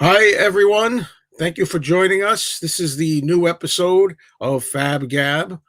Hi, everyone. Thank you for joining us. This is the new episode of FaB GaB,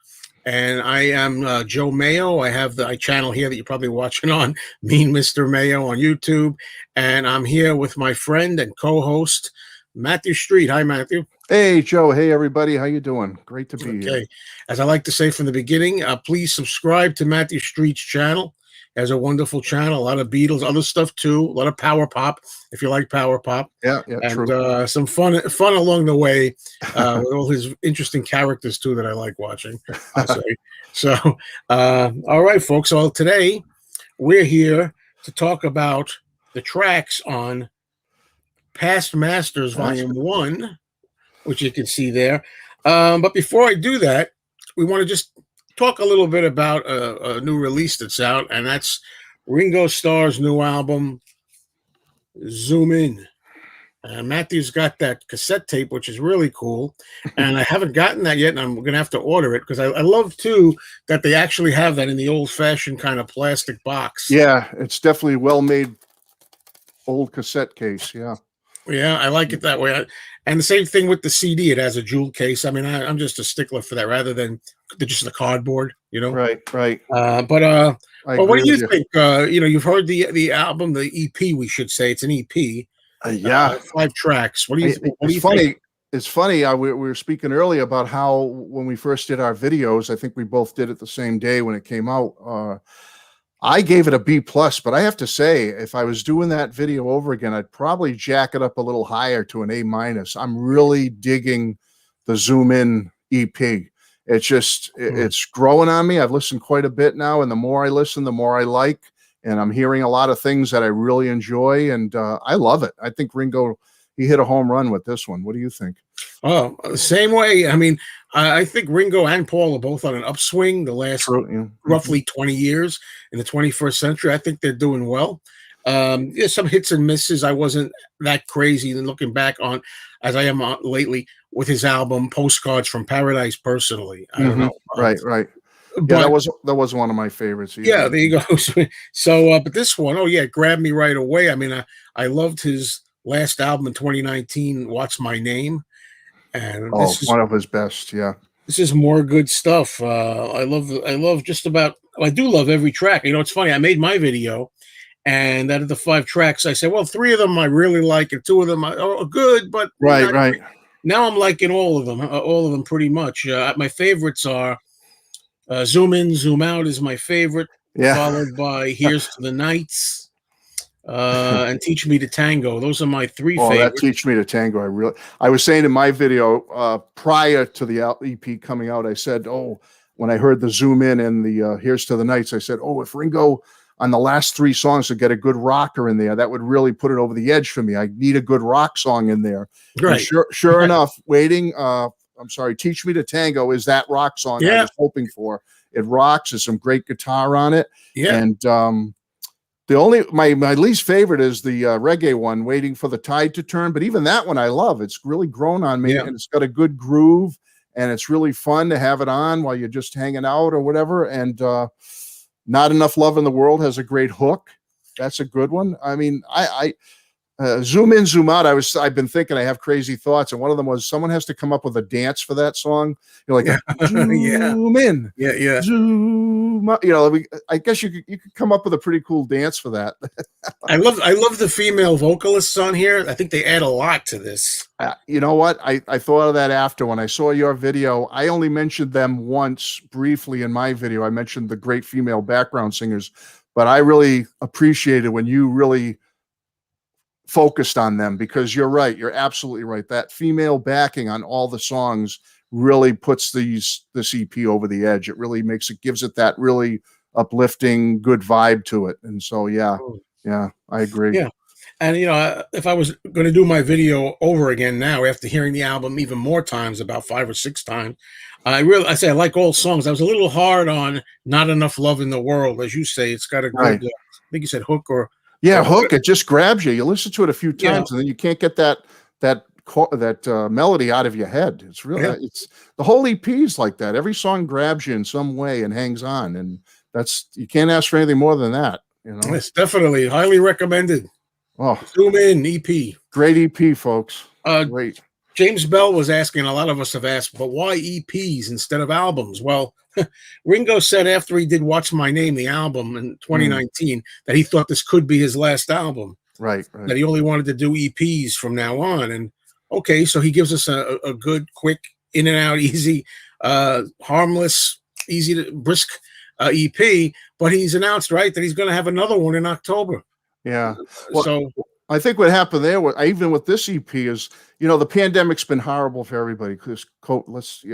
and I am Joe Mayo. I have the channel here that you're probably watching on Mean Mr. Mayo on YouTube, and I'm here with my friend and co-host Matthew Street. Hi, Matthew. Hey, Joe. Hey, everybody. How you doing? Great to be here. Okay. As I like to say from the beginning, please subscribe to Matthew Street's channel. He has a wonderful channel, a lot of Beatles, other stuff too, a lot of power pop, if you like power pop. Yeah, And true. some fun along the way with all his interesting characters too that I like watching. I'll say. So, all right, folks. So today we're here to talk about the tracks on Past Masters Volume 1, which you can see there. But before I do that, we want to just talk a little bit about a new release that's out, and that's Ringo Starr's new album, Zoom In. Matthew's got that cassette tape, which is really cool, and I haven't gotten that yet, and I'm going to have to order it because I love, too, that they actually have that in the old-fashioned kind of plastic box. Yeah, it's definitely well-made old cassette case, yeah. Yeah, I like it that way. And the same thing with the CD. It has a jewel case. I mean, I'm just a stickler for that rather than just the cardboard, you know? Right. But what do you think? You've heard the album, the EP, we should say. It's an EP. Yeah. 5 tracks. What do you think? It's funny. We were speaking earlier about how when we first did our videos, I think we both did it the same day when it came out. I gave it a B+, but I have to say, if I was doing that video over again, I'd probably jack it up a little higher to an A-. I'm really digging the Zoom In EP. It's just, it's growing on me. I've listened quite a bit now, and the more I listen, the more I like, and I'm hearing a lot of things that I really enjoy, and I love it. I think Ringo, he hit a home run with this one. What do you think? Oh, same way. I mean, I think Ringo and Paul are both on an upswing the last roughly 20 years in the 21st century. I think they're doing well. There's some hits and misses. I wasn't that crazy looking back on, as I am lately, with his album Postcards from Paradise personally. I don't know. Right. But, yeah, that was one of my favorites. Yeah, there you go. So, but this one, it grabbed me right away. I mean, I loved his last album in 2019, What's My Name? And this is one of his best. Yeah, this is more good stuff. I love just about. I do love every track. You know, it's funny. I made my video, and out of the 5 tracks, I said, well, 3 of them I really like, and 2 of them are good. But right. Now I'm liking all of them pretty much. My favorites are Zoom In, Zoom Out is my favorite, followed by Here's to the Nights. And Teach Me to Tango. Those are my 3 favorites. That Teach Me to Tango. I was saying in my video prior to the EP coming out, I said, when I heard the Zoom In and the Here's to the Nights, I said, if Ringo on the last 3 songs could get a good rocker in there, that would really put it over the edge for me. I need a good rock song in there. Right. Sure enough, Teach Me to Tango is that rock song I was hoping for. It rocks. There's some great guitar on it. Yeah. And my least favorite is the reggae one, Waiting for the Tide to Turn. But even that one I love. It's really grown on me, and it's got a good groove, and it's really fun to have it on while you're just hanging out or whatever. And Not Enough Love in the World has a great hook. That's a good one. I mean, Zoom In, Zoom Out. I've been thinking, I have crazy thoughts, and one of them was someone has to come up with a dance for that song. You're like, Zoom In, Zoom Out. I guess you could come up with a pretty cool dance for that. I love the female vocalists on here. I think they add a lot to this. You know what? I thought of that after when I saw your video. I only mentioned them once briefly in my video. I mentioned the great female background singers, but I really appreciated when you really focused on them, because you're right. You're absolutely right. That female backing on all the songs really puts this EP over the edge. It really gives it that really uplifting, good vibe to it. And so, yeah, I agree. Yeah. And, if I was going to do my video over again now, after hearing the album even more times, about 5 or 6 times, I like all songs. I was a little hard on Not Enough Love in the World. As you say, it's got a good, I think you said hook or. Yeah, hook. It just grabs you. You listen to it a few times, and then you can't get that melody out of your head. It's really it's the whole EP is like that. Every song grabs you in some way and hangs on, and you can't ask for anything more than that. It's definitely highly recommended. Oh, Zoom In EP. great EP, folks. Uh, Great. James Bell was asking, a lot of us have asked, but why EPs instead of albums? Well, Ringo said after he did What's My Name, the album in 2019, that he thought this could be his last album, Right. that he only wanted to do EPs from now on. And okay, so he gives us a good, quick, in and out, easy, harmless, easy to brisk EP, but he's announced, right, that he's going to have another one in October. Yeah. Well, So I think what happened there, even with this EP, is the pandemic's been horrible for everybody. Because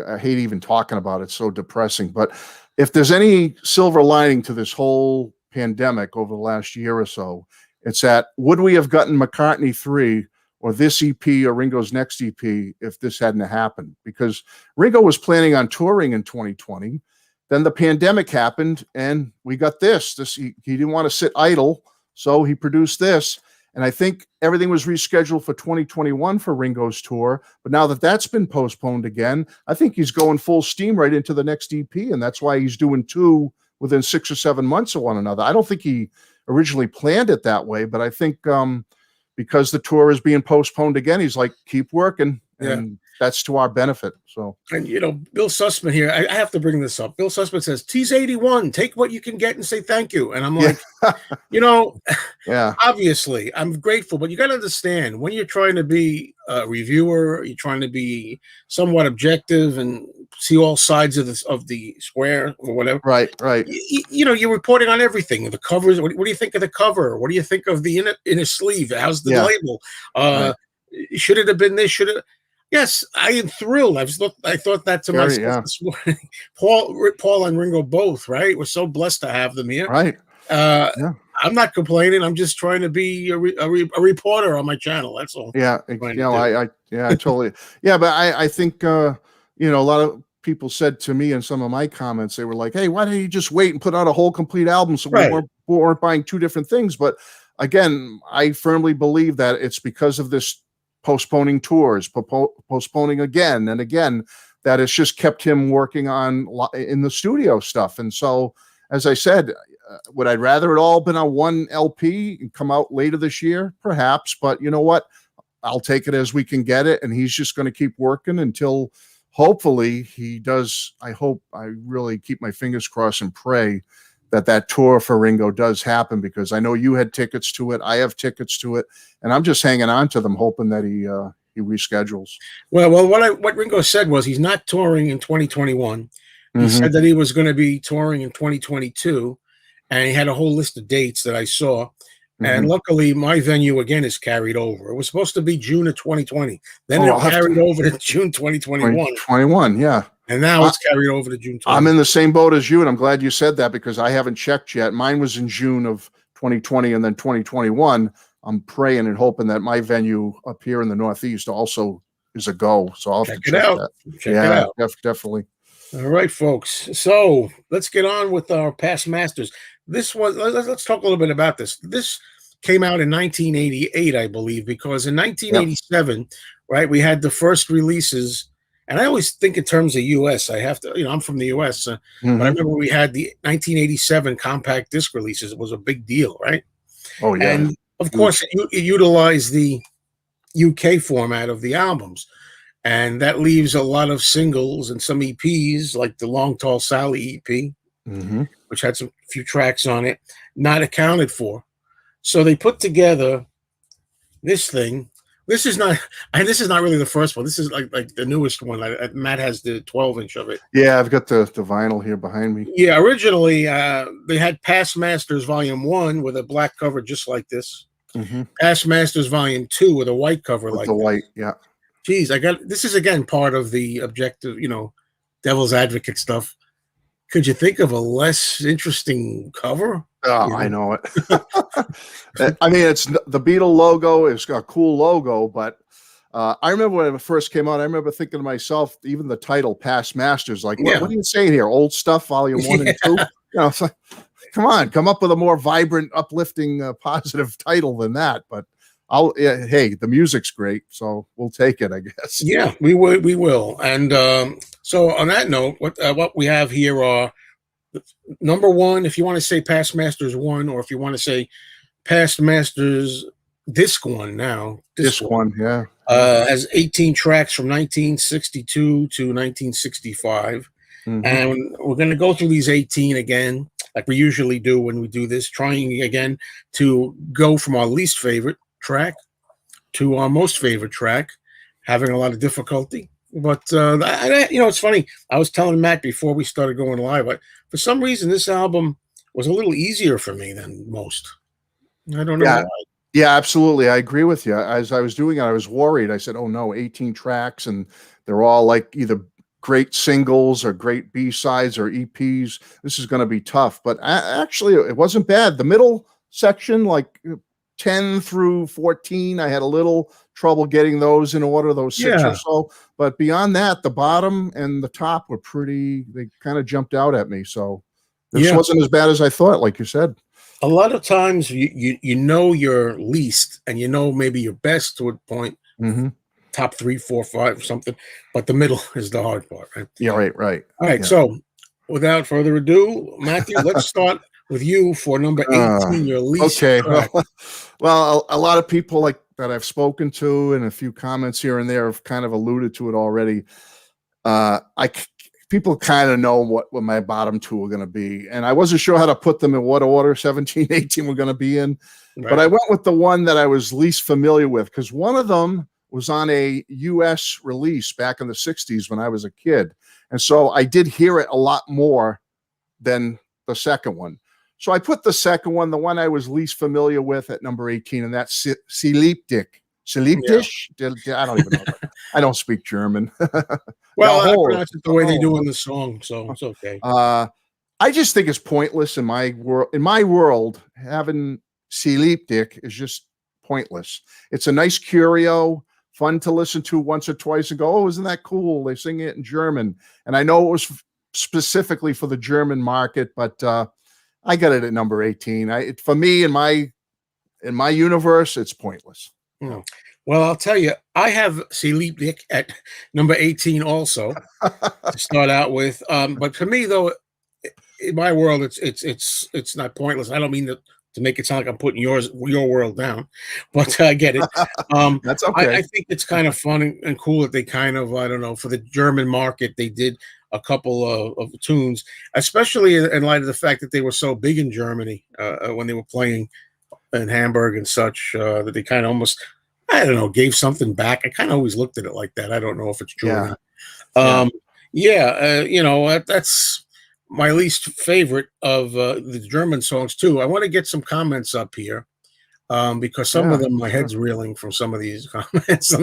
I hate even talking about it; it's so depressing. But if there's any silver lining to this whole pandemic over the last year or so, it's that would we have gotten McCartney 3 or this EP or Ringo's next EP if this hadn't happened? Because Ringo was planning on touring in 2020. Then the pandemic happened, and we got this. He didn't want to sit idle, so he produced this. And I think everything was rescheduled for 2021 for Ringo's tour. But now that that's been postponed again, I think he's going full steam right into the next EP. And that's why he's doing 2 within 6 or 7 months of one another. I don't think he originally planned it that way, but I think because the tour is being postponed again, he's like, keep working. And that's to our benefit. So, and Bill Sussman here, I have to bring this up. Bill Sussman says, T's 81, take what you can get and say thank you. And I'm like, obviously I'm grateful, but you got to understand, when you're trying to be a reviewer, you're trying to be somewhat objective and see all sides of the square or whatever. Right. You're reporting on everything. The covers. What do you think of the cover? What do you think of the inner sleeve? How's the label? Should it have been this? Should it? Yes, I am thrilled. I thought that to myself this morning. Paul and Ringo both, right? We're so blessed to have them here. Right. I'm not complaining. I'm just trying to be a reporter on my channel. That's all. Yeah. I totally. Yeah, but I think a lot of people said to me in some of my comments, they were like, "Hey, why didn't you just wait and put out a whole complete album so we weren't buying 2 different things?" But again, I firmly believe that it's because of this postponing tours, postponing again and again, that it's just kept him working on in the studio stuff. And so, as I said, would I rather it all been on one LP and come out later this year? Perhaps, but you know what? I'll take it as we can get it, and he's just going to keep working until hopefully he does. I really keep my fingers crossed and pray that tour for Ringo does happen, because I know you had tickets to it. I have tickets to it, and I'm just hanging on to them, hoping that he reschedules. Well, what Ringo said was he's not touring in 2021. He said that he was going to be touring in 2022, and he had a whole list of dates that I saw. And luckily, my venue again is carried over. It was supposed to be June of 2020. Then it carried over to June 2021. 21, yeah. And now it's carried over to June 20. I'm in the same boat as you, and I'm glad you said that, because I haven't checked yet. Mine was in June of 2020 and then 2021. I'm praying and hoping that my venue up here in the Northeast also is a go. So I'll have to check that. Check it out. Definitely. All right, folks. So let's get on with our past masters. Let's talk a little bit about this. This came out in 1988, I believe, because in 1987, right, we had the first releases. And I always think in terms of U.S. I have to, I'm from the U.S., but I remember we had the 1987 compact disc releases. It was a big deal, right? Oh, yeah. And, of course, it utilized the UK format of the albums. And that leaves a lot of singles and some EPs, like the Long Tall Sally EP, which had some few tracks on it, not accounted for. So they put together this thing. This is not really the first one. This is like the newest one. Matt has the 12-inch of it. Yeah, I've got the vinyl here behind me. Yeah, originally they had Past Masters Volume 1 with a black cover just like this. Past Masters Volume 2 with a white cover with like the white, yeah. Geez, this is again part of the objective, devil's advocate stuff. Could you think of a less interesting cover? Oh, I know it. I mean, it's the Beatle logo. It's got a cool logo, but I remember when it first came out, I remember thinking to myself, even the title, Past Masters, like, what are you saying here? Old Stuff, Volume 1 and 2? It's like, come up with a more vibrant, uplifting, positive title than that. But hey, the music's great, so we'll take it, I guess. Yeah, we will. And so on that note, what we have here are number 1, if you want to say Past Masters 1, or if you want to say Past Masters disc one now. Disc one, yeah. Has 18 tracks from 1962 to 1965. And we're going to go through these 18 again, like we usually do when we do this, trying again to go from our least favorite track to our most favorite track, having a lot of difficulty. But, it's funny. I was telling Matt before we started going live, for some reason, this album was a little easier for me than most. I don't know why. Yeah, absolutely. I agree with you. As I was doing it, I was worried. I said, oh, no, 18 tracks, and they're all like either great singles or great B-sides or EPs. This is going to be tough. But actually, it wasn't bad. The middle section, like 10 through 14, I had a little trouble getting those in order, those six or so. But beyond that, the bottom and the top were they kind of jumped out at me. So this wasn't as bad as I thought, like you said. A lot of times you know your least and maybe your best to a point, top 3, 4, 5, something, but the middle is the hard part, right? Yeah, right. All right, so without further ado, Matthew, let's start with you for number 18, your least track. Well, a lot of people like that I've spoken to and a few comments here and there have kind of alluded to it already. People kind of know what my bottom two are going to be. And I wasn't sure how to put them in what order 17, 18 were going to be in. Right. But I went with the one that I was least familiar with because one of them was on a U.S. release back in the 60s when I was a kid. And so I did hear it a lot more than the second one. So I put the second one, the one I was least familiar with, at number 18, and that's Sleepdick. Sleepdish? Yeah. I don't even know. I don't speak German. Well, I pronounce it the way they do in the song, so it's okay. I just think it's pointless in my world. In my world, having Sleepdick is just pointless. It's a nice curio, fun to listen to once or twice and go, oh, isn't that cool? They sing it in German. And I know it was specifically for the German market, but I got it at number 18. For me, in my universe, it's pointless. Well, I'll tell you, I have Sleepdick at number 18 also to start out with. But for me, though, in my world, it's not pointless. I don't mean to make it sound like I'm putting your world down, but I get it. That's okay. I think it's kind of fun and cool that they kind of, I don't know, for the German market, they did a couple of tunes, especially in light of the fact that they were so big in Germany when they were playing in Hamburg and such, that they kind of almost, I don't know, gave something back. I kind of always looked at it like that. I don't know if it's true or not. That's my least favorite of the German songs too. I want to get some comments up here because some of them, my head's reeling from some of these comments.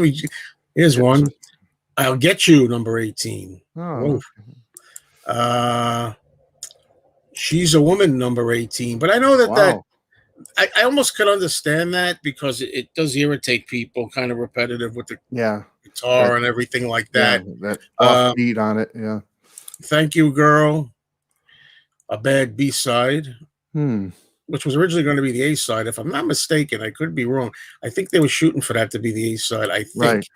Here's one. I'll Get You, number 18. She's a Woman, number 18. But I know that I almost could understand that because it does irritate people, kind of repetitive with the guitar and everything like that. That offbeat on it, Thank You, Girl, a bad B-side, which was originally going to be the A-side. If I'm not mistaken, I could be wrong. I think they were shooting for that to be the A-side, I think. Right.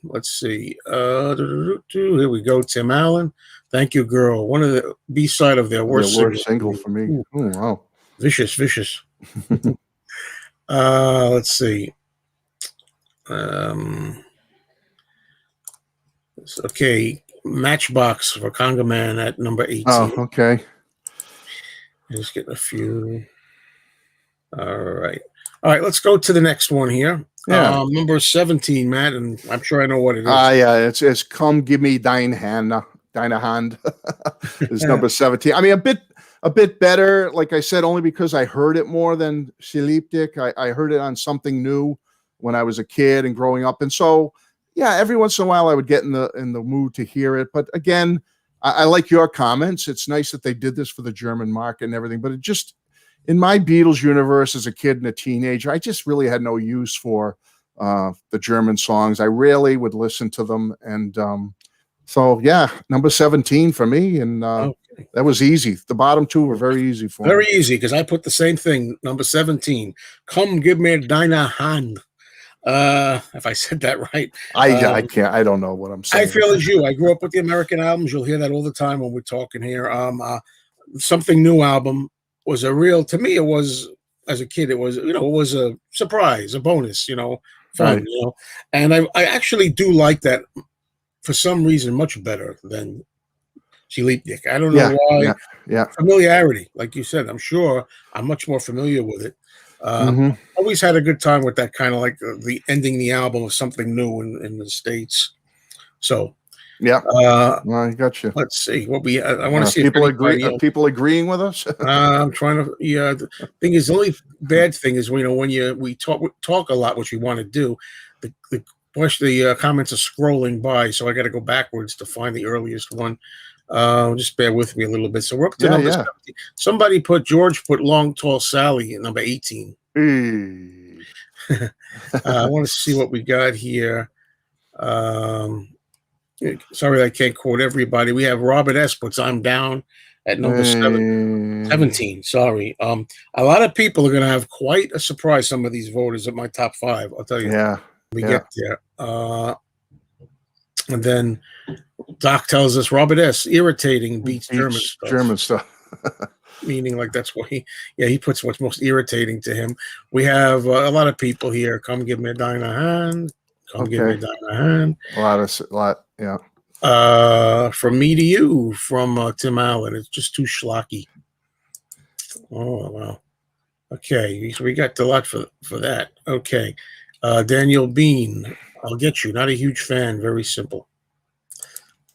Let's see. Here we go, Tim Allen. Thank You, Girl. One of the B-side of their worst single for me. Oh, wow. Vicious. Let's see. Okay, Matchbox for Conga Man at number 18. Oh, okay. Just getting a few. All right, let's go to the next one here. Number 17, Matt, and I'm sure I know what it is. It's Come Give Me Deine Hand. Is number 17. I mean, a bit better, like I said, only because I heard it more than Sleepdick. I heard it on Something New when I was a kid and growing up. And so, every once in a while I would get in the mood to hear it. But again, I like your comments. It's nice that they did this for the German market and everything. But it just, in my Beatles universe as a kid and a teenager, I just really had no use for the German songs. I rarely would listen to them. And so, number 17 for me. And that was easy. The bottom two were very easy for me. Very easy, because I put the same thing, number 17. Come Give Me Deine Hand. If I said that right. I can't. I don't know what I'm saying. I feel as you. I grew up with the American albums. You'll hear that all the time when we're talking here. Something New album was to me, it was as a kid, it was, it was a surprise, a bonus, fun, Right. And I actually do like that for some reason much better than Dick. I don't know Yeah. why. Yeah. Yeah. Familiarity, like you said, I'm sure I'm much more familiar with it. Hmm. Always had a good time with that kind of like the ending the album of something new in the States. So Yeah. uh, I got you. let's see what I want to see if People agree. anybody else. People agreeing with us? I'm trying to. Yeah, the thing is, the only bad thing is when we talk a lot, which we want to do. The comments are scrolling by, so I got to go backwards to find the earliest one. Just bear with me a little bit. So we're up to Yeah. number Yeah. 17. George put Long Tall Sally at number 18. Hey. I want to see what we got here. Um, Sorry, I can't quote everybody. We have Robert S. puts I'm Down at number Hey. 17. Sorry. A lot of people are going to have quite a surprise. Some of these voters at my top 5. I'll tell you Yeah. when we Yeah. get there. And then Doc tells us Robert S. irritating beats German stuff. German stuff. Meaning like that's what he puts what's most irritating to him. We have a lot of people here. Come give me a dime a hand. Come give me a dime a hand. A lot. Yeah. From me to you from Tim Allen. It's just too schlocky. Oh wow. Okay, so we got a lot for that. Okay, Daniel Bean. I'll get you. Not a huge fan. Very simple.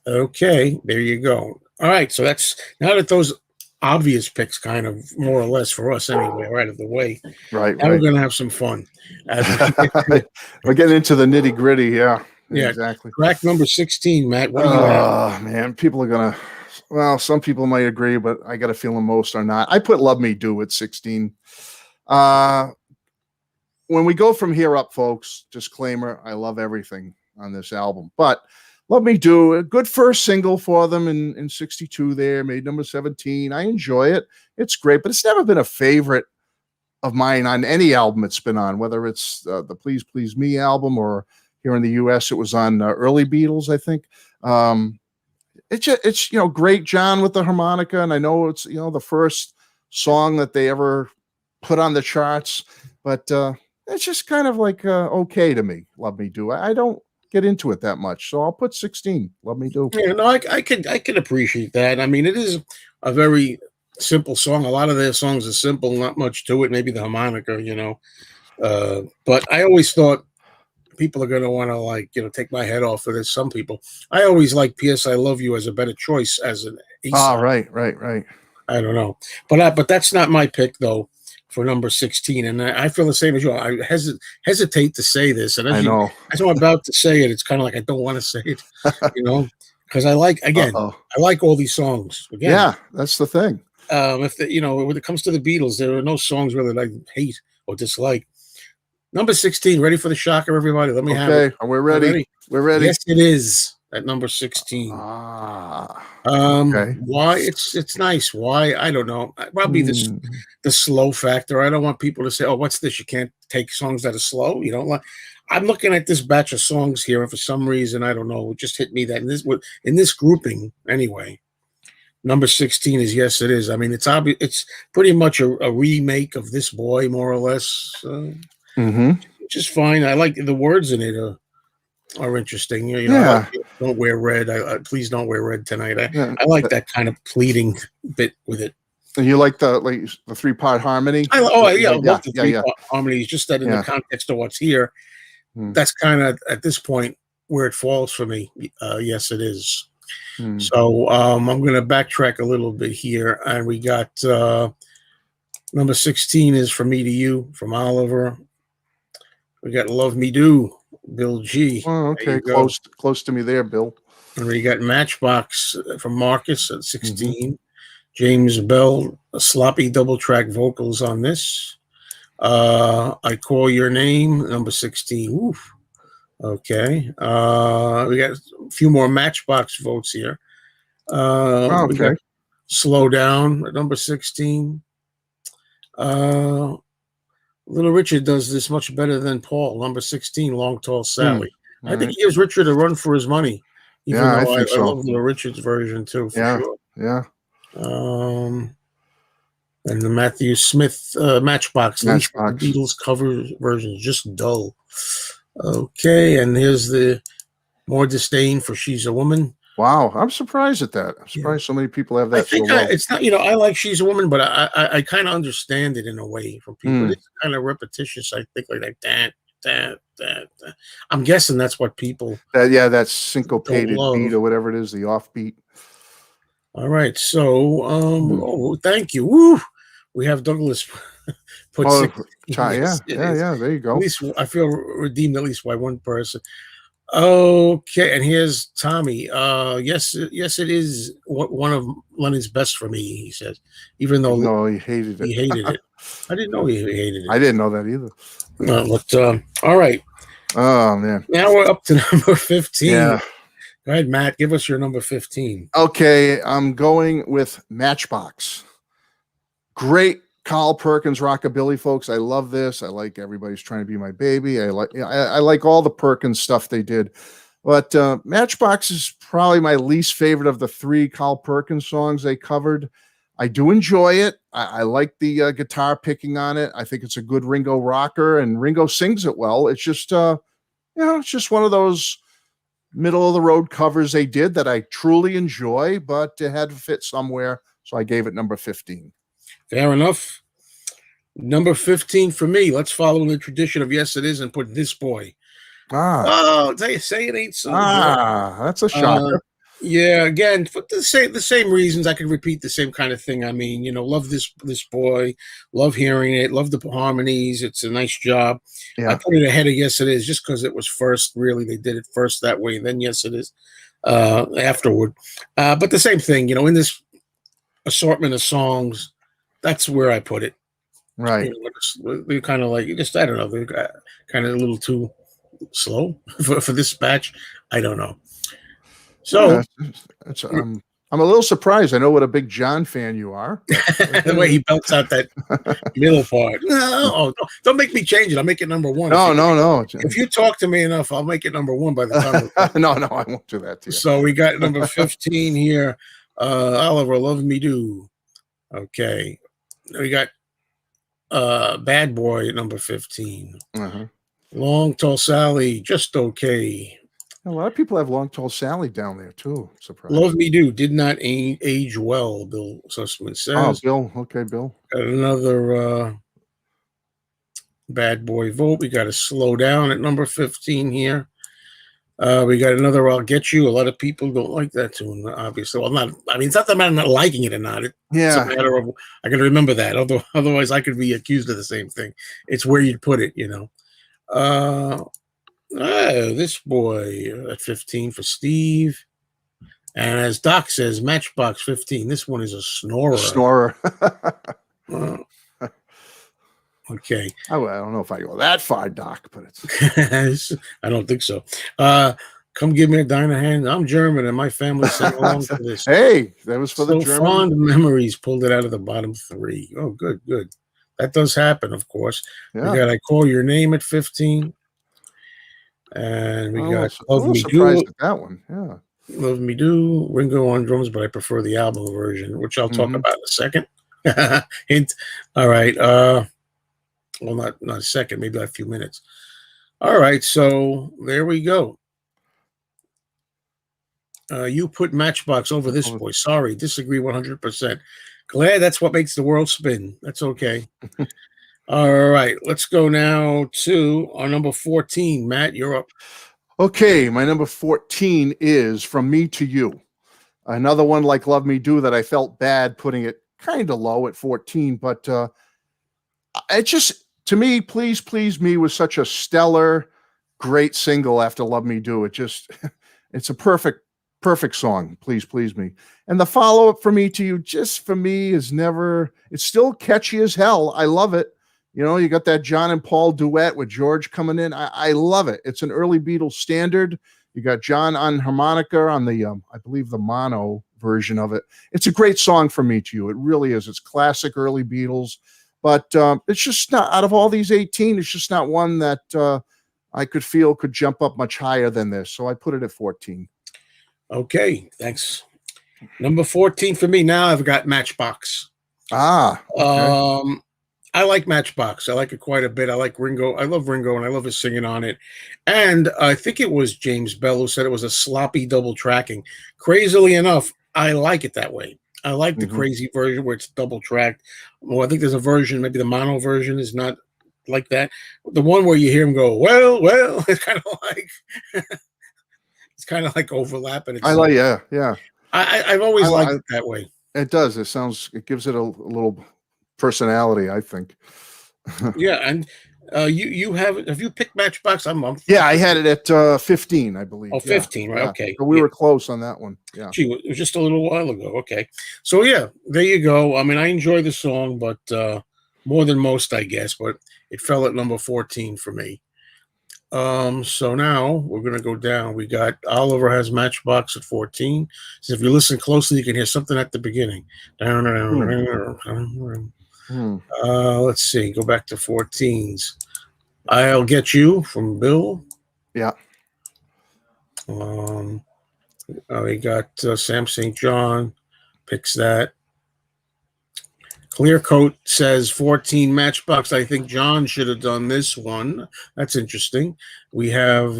Okay, there you go. All right, so that's now that those obvious picks kind of more or less for us anyway are out of the way. Right. Now we're gonna have some fun. We're getting into the nitty gritty. Yeah. Yeah, Exactly. Track number 16, Matt. What do you have? Oh man, people are gonna. Well, some people might agree, but I got a feeling most are not. I put "Love Me Do" at 16. When we go from here up, folks, disclaimer: I love everything on this album, but "Love Me Do" a good first single for them in '62. There, made number 17. I enjoy it. It's great, but it's never been a favorite of mine on any album it's been on, whether it's the "Please Please Me" album or here in the U.S. it was on early Beatles, I think. It's great John with the harmonica, and I know it's the first song that they ever put on the charts, but it's just kind of like okay to me. "Love Me Do." I don't get into it that much, so I'll put 16. "Love Me Do." Yeah, no, I could appreciate that. I mean, it is a very simple song. A lot of their songs are simple, not much to it. Maybe the harmonica, but I always thought people are going to want to take my head off of this. Some people, I always like "P.S. I Love You" as a better choice as an A-side. Right. I don't know, but that's not my pick though for number 16, and I feel the same as you. I hesitate to say this, and I know. as I'm about to say it, it's kind of like I don't want to say it, because I like all these songs. Again, yeah, that's the thing. When it comes to the Beatles, there are no songs really that I hate or dislike. Number 16, ready for the shocker, everybody? Let me have it. We're ready. We're ready. Yes, it is at number 16. Okay. Why? It's nice. Why? I don't know. Probably the slow factor. I don't want people to say, "Oh, what's this? You can't take songs that are slow." You don't like. I'm looking at this batch of songs here, and for some reason, I don't know, it just hit me that in this grouping anyway. Number 16 is Yes, It Is. I mean, it's obvious. It's pretty much a remake of This Boy, more or less. Which is fine. I like the words in it are interesting. Yeah. Don't wear red. Please don't wear red tonight. I like that kind of pleading bit with it. And you like the 3-part harmony? I love the 3-part harmony. Just that in the context of what's here, that's kind of at this point where it falls for me. Yes, it is. So I'm going to backtrack a little bit here, and we got number 16 is From Me to You from Oliver. We got "Love Me Do," Bill G. Oh, okay, close to me there, Bill. And we got "Matchbox" from Marcus at 16. James Bell, a sloppy double track vocals on this. "I Call Your Name," number 16. Oof. Okay. We got a few more Matchbox votes here. We got "Slow Down" at number 16. Little Richard does this much better than Paul. Number 16, "Long Tall Sally." I think he gives Richard a run for his money. Even though I love Little Richard's version too, for sure. Yeah. And the Matthew Smith Matchbox. Least of the Matchbox. Beatles cover versions, just dull. Okay, and here's the More Disdain for She's a Woman. Wow, I'm surprised at that. I'm Yeah. surprised so many people have I that so think low. it's not, I like She's a Woman, but I kind of understand it in a way from people. Mm. It's kind of repetitious. I think like that. I'm guessing that's what people Yeah, that don't syncopated love. beat or whatever it is, the offbeat. All right, so Mm. oh, thank you. Woo! We have Douglas put Oh, 16. yeah, Yes, it is. there you At go. least I feel redeemed at least by one person. Okay, and here's Tommy. Yes, it is one of Lennon's best for me. He says, even though No, he hated it. he hated it. I didn't know he hated it. I didn't know that either. But all right, Oh man. now we're up to number 15. Yeah. Go ahead, Matt. Give us your number 15. Okay, I'm going with Matchbox. Great Carl Perkins rockabilly, folks. I love this. I like Everybody's Trying to Be My Baby. I like all the Perkins stuff they did. But Matchbox is probably my least favorite of the 3 Carl Perkins songs they covered. I do enjoy it. I like the guitar picking on it. I think it's a good Ringo rocker, and Ringo sings it well. It's just, it's just one of those middle of the road covers they did that I truly enjoy, but it had to fit somewhere. So I gave it number 15. Fair enough. Number 15 for me. Let's follow the tradition of Yes It Is and put This Boy. Oh, say it ain't so. That's a shocker. Yeah, again, for the same reasons. I could repeat the same kind of thing. I mean, love this boy, love hearing it, love the harmonies. It's a nice job. Yeah. I put it ahead of Yes It Is just because it was first. Really, they did it first that way, and then Yes It Is afterward. But the same thing, in this assortment of songs, that's where I put it. Right. They're kind of like, just, I don't know, they're kind of a little too slow for this batch. I don't know. So I'm a little surprised. I know what a big John fan you are. The way he belts out that middle part. No, don't make me change it. I'll make it number 1. No. If you talk to me enough, I'll make it number 1 by the time. No, I won't do that to you. So we got number 15 here. Oliver, Love Me Do. Okay. We got Bad Boy at number 15. Uh-huh. Long Tall Sally, Just Okay. A lot of people have Long Tall Sally down there too. Surprise. Love Me Do did not age well, Bill Sussman says. Oh, Bill. Okay, Bill. Got another Bad Boy vote. We got to Slow Down at number 15 here. We got another I'll Get You. A lot of people don't like that tune, obviously. Well, it's not that I'm not liking it or not. It's a matter of, I got to remember that. Otherwise, I could be accused of the same thing. It's where you'd put it, This Boy at 15 for Steve. And as Doc says, Matchbox 15. This one is a snorer. Okay. I don't know if I go that far, Doc, but it's. I don't think so. Come Give Me a Diner Hand. I'm German, and my family sang along to this. Hey, that was for the German. Fond Memories pulled it out of the bottom 3. Oh, good. That does happen, of course. Yeah. We got I Call Your Name at 15. And we got Love Me Do. That one, yeah. Love Me Do, Ringo on drums, but I prefer the album version, which I'll talk about in a second. Hint. All right. Well, not a second, maybe a few minutes. All right, so there we go. You put Matchbox over This Boy. Sorry, disagree 100%. Glad that's what makes the world spin. That's okay. All right, let's go now to our number 14. Matt, you're up. Okay, my number 14 is From Me to You. Another one like Love Me Do that I felt bad putting it kind of low at 14, but it just, to me, Please Please Me was such a stellar, great single after Love Me Do. It's a perfect song, Please Please Me. And the follow-up From Me to You, just for me, it's still catchy as hell. I love it. You got that John and Paul duet with George coming in. I love it. It's an early Beatles standard. You got John on harmonica on the, I believe, the mono version of it. It's a great song, From Me to You. It really is. It's classic early Beatles. But it's just not, out of all these 18, it's just not one that I could feel could jump up much higher than this. So I put it at 14. Okay, thanks. Number 14 for me. Now I've got Matchbox. Okay. I like Matchbox. I like it quite a bit. I like Ringo. I love Ringo, and I love his singing on it. And I think it was James Bell who said it was a sloppy double tracking. Crazily enough, I like it that way. I like the Mhm. crazy version where it's double tracked. Well, I think there's a version, maybe the mono version is not like that. The one where you hear him go, well, well, it's kind of like overlapping I itself. like, yeah. I've always liked I it that way. It does. It gives it a little personality, I think. Yeah, and you have you picked Matchbox? Yeah, I had it at 15, I Oh, believe. Yeah. 15, right? Yeah. Okay. So we Yeah. were close on that one. Yeah. Gee, it was just a little while ago. Okay. So yeah, there you go. I mean, I enjoy the song, but more than most, I guess, but it fell at number 14 for me. So now we're gonna go down. We got Oliver has Matchbox at 14. So if you listen closely, you can hear something at the beginning. Hmm. Hmm. Let's see, go back to 14s. I'll Get You from Bill. Yeah. Um, we got Sam St. John picks that. Clear Coat says 14 Matchbox. I think John should have done this one. That's interesting. We have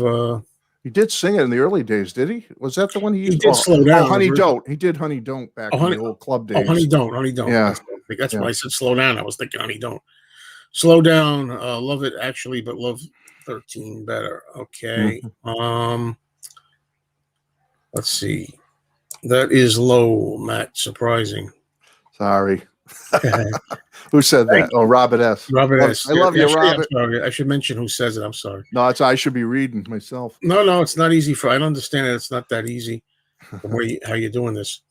He did sing it in the early days, did he? Was that the one he he used? did Slow Oh, Down. Honey Don't. He did Honey Don't back Oh, in honey, the old club Honey days. Don't, Honey Don't. Yeah. That's Yeah. why I said Slow Down. I was thinking Honey Don't. Slow Down. Love it actually, but love 13 better. Okay. Mhm. Let's see. That is low, Matt. Surprising. Sorry. Thank Who said that? Oh, Robert S. Robert S. I love you, I'm Robert. sorry. I should mention who says it. I'm sorry. No, I should be reading myself. No, it's not easy for. I don't understand it. It's not that easy. From how you're doing this.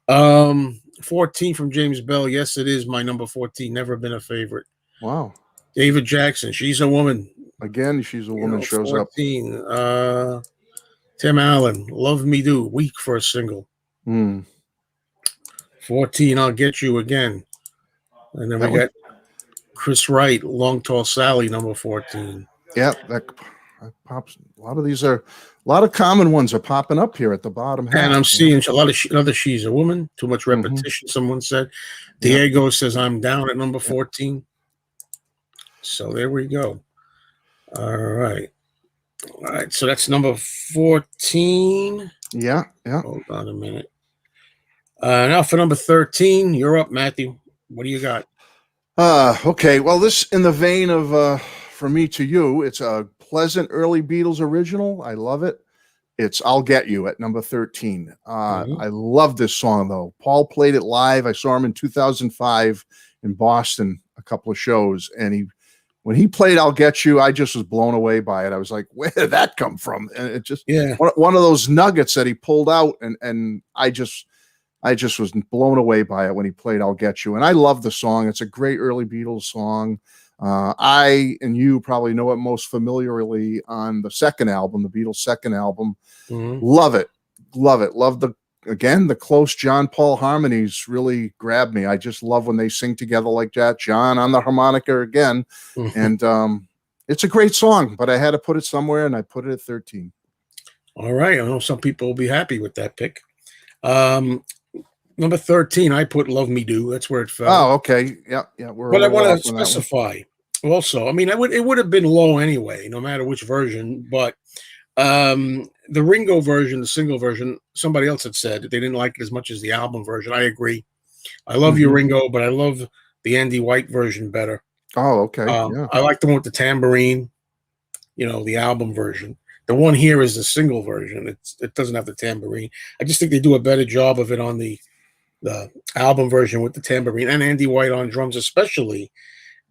14 from James Bell. Yes, it is my number 14. Never been a favorite. Wow. David Jackson. She's a Woman. Again, She's a Woman shows 14. Tim Allen. Love Me Do. Weak for a single. up. 14. I'll Get You Again. And then we got Chris Wright. Long Tall Sally. Number 14. Yeah, that pops. A lot of common ones are popping up here at the bottom half. And I'm seeing a lot of another She's a Woman. Too much repetition, someone said. Diego says I'm down at number 14. So there we go. All right. So that's number 14. Yeah. Hold on a minute. Now for number 13, you're up, Matthew. What do you got? Okay. Well, this in the vein of From Me to You, it's a pleasant early Beatles original. I love it. It's I'll Get You at number 13. I love this song though. Paul played it live. I saw him in 2005 in Boston, a couple of shows, and when he played I'll Get You, I just was blown away by it. I was like, where did that come from? And it just one of those nuggets that he pulled out, and I just was blown away by it when he played I'll Get You. And I love the song. It's a great early Beatles song. I and you probably know it most familiarly on the second album, the Beatles' second album. Love it. Love the close John Paul harmonies really grab me. I just love when they sing together like that. John on the harmonica again. And it's a great song, but I had to put it somewhere, and I put it at 13. All right. I know some people will be happy with that pick. Number 13, I put Love Me Do. That's where it fell. Oh, okay. Yeah. But I want to specify also, I mean, it would have been low anyway, no matter which version. But the Ringo version, the single version, somebody else had said that they didn't like it as much as the album version. I agree. I love you, Ringo, but I love the Andy White version better. Oh, okay. I like the one with the tambourine, the album version. The one here is the single version. It doesn't have the tambourine. I just think they do a better job of it on the album version with the tambourine and Andy White on drums, especially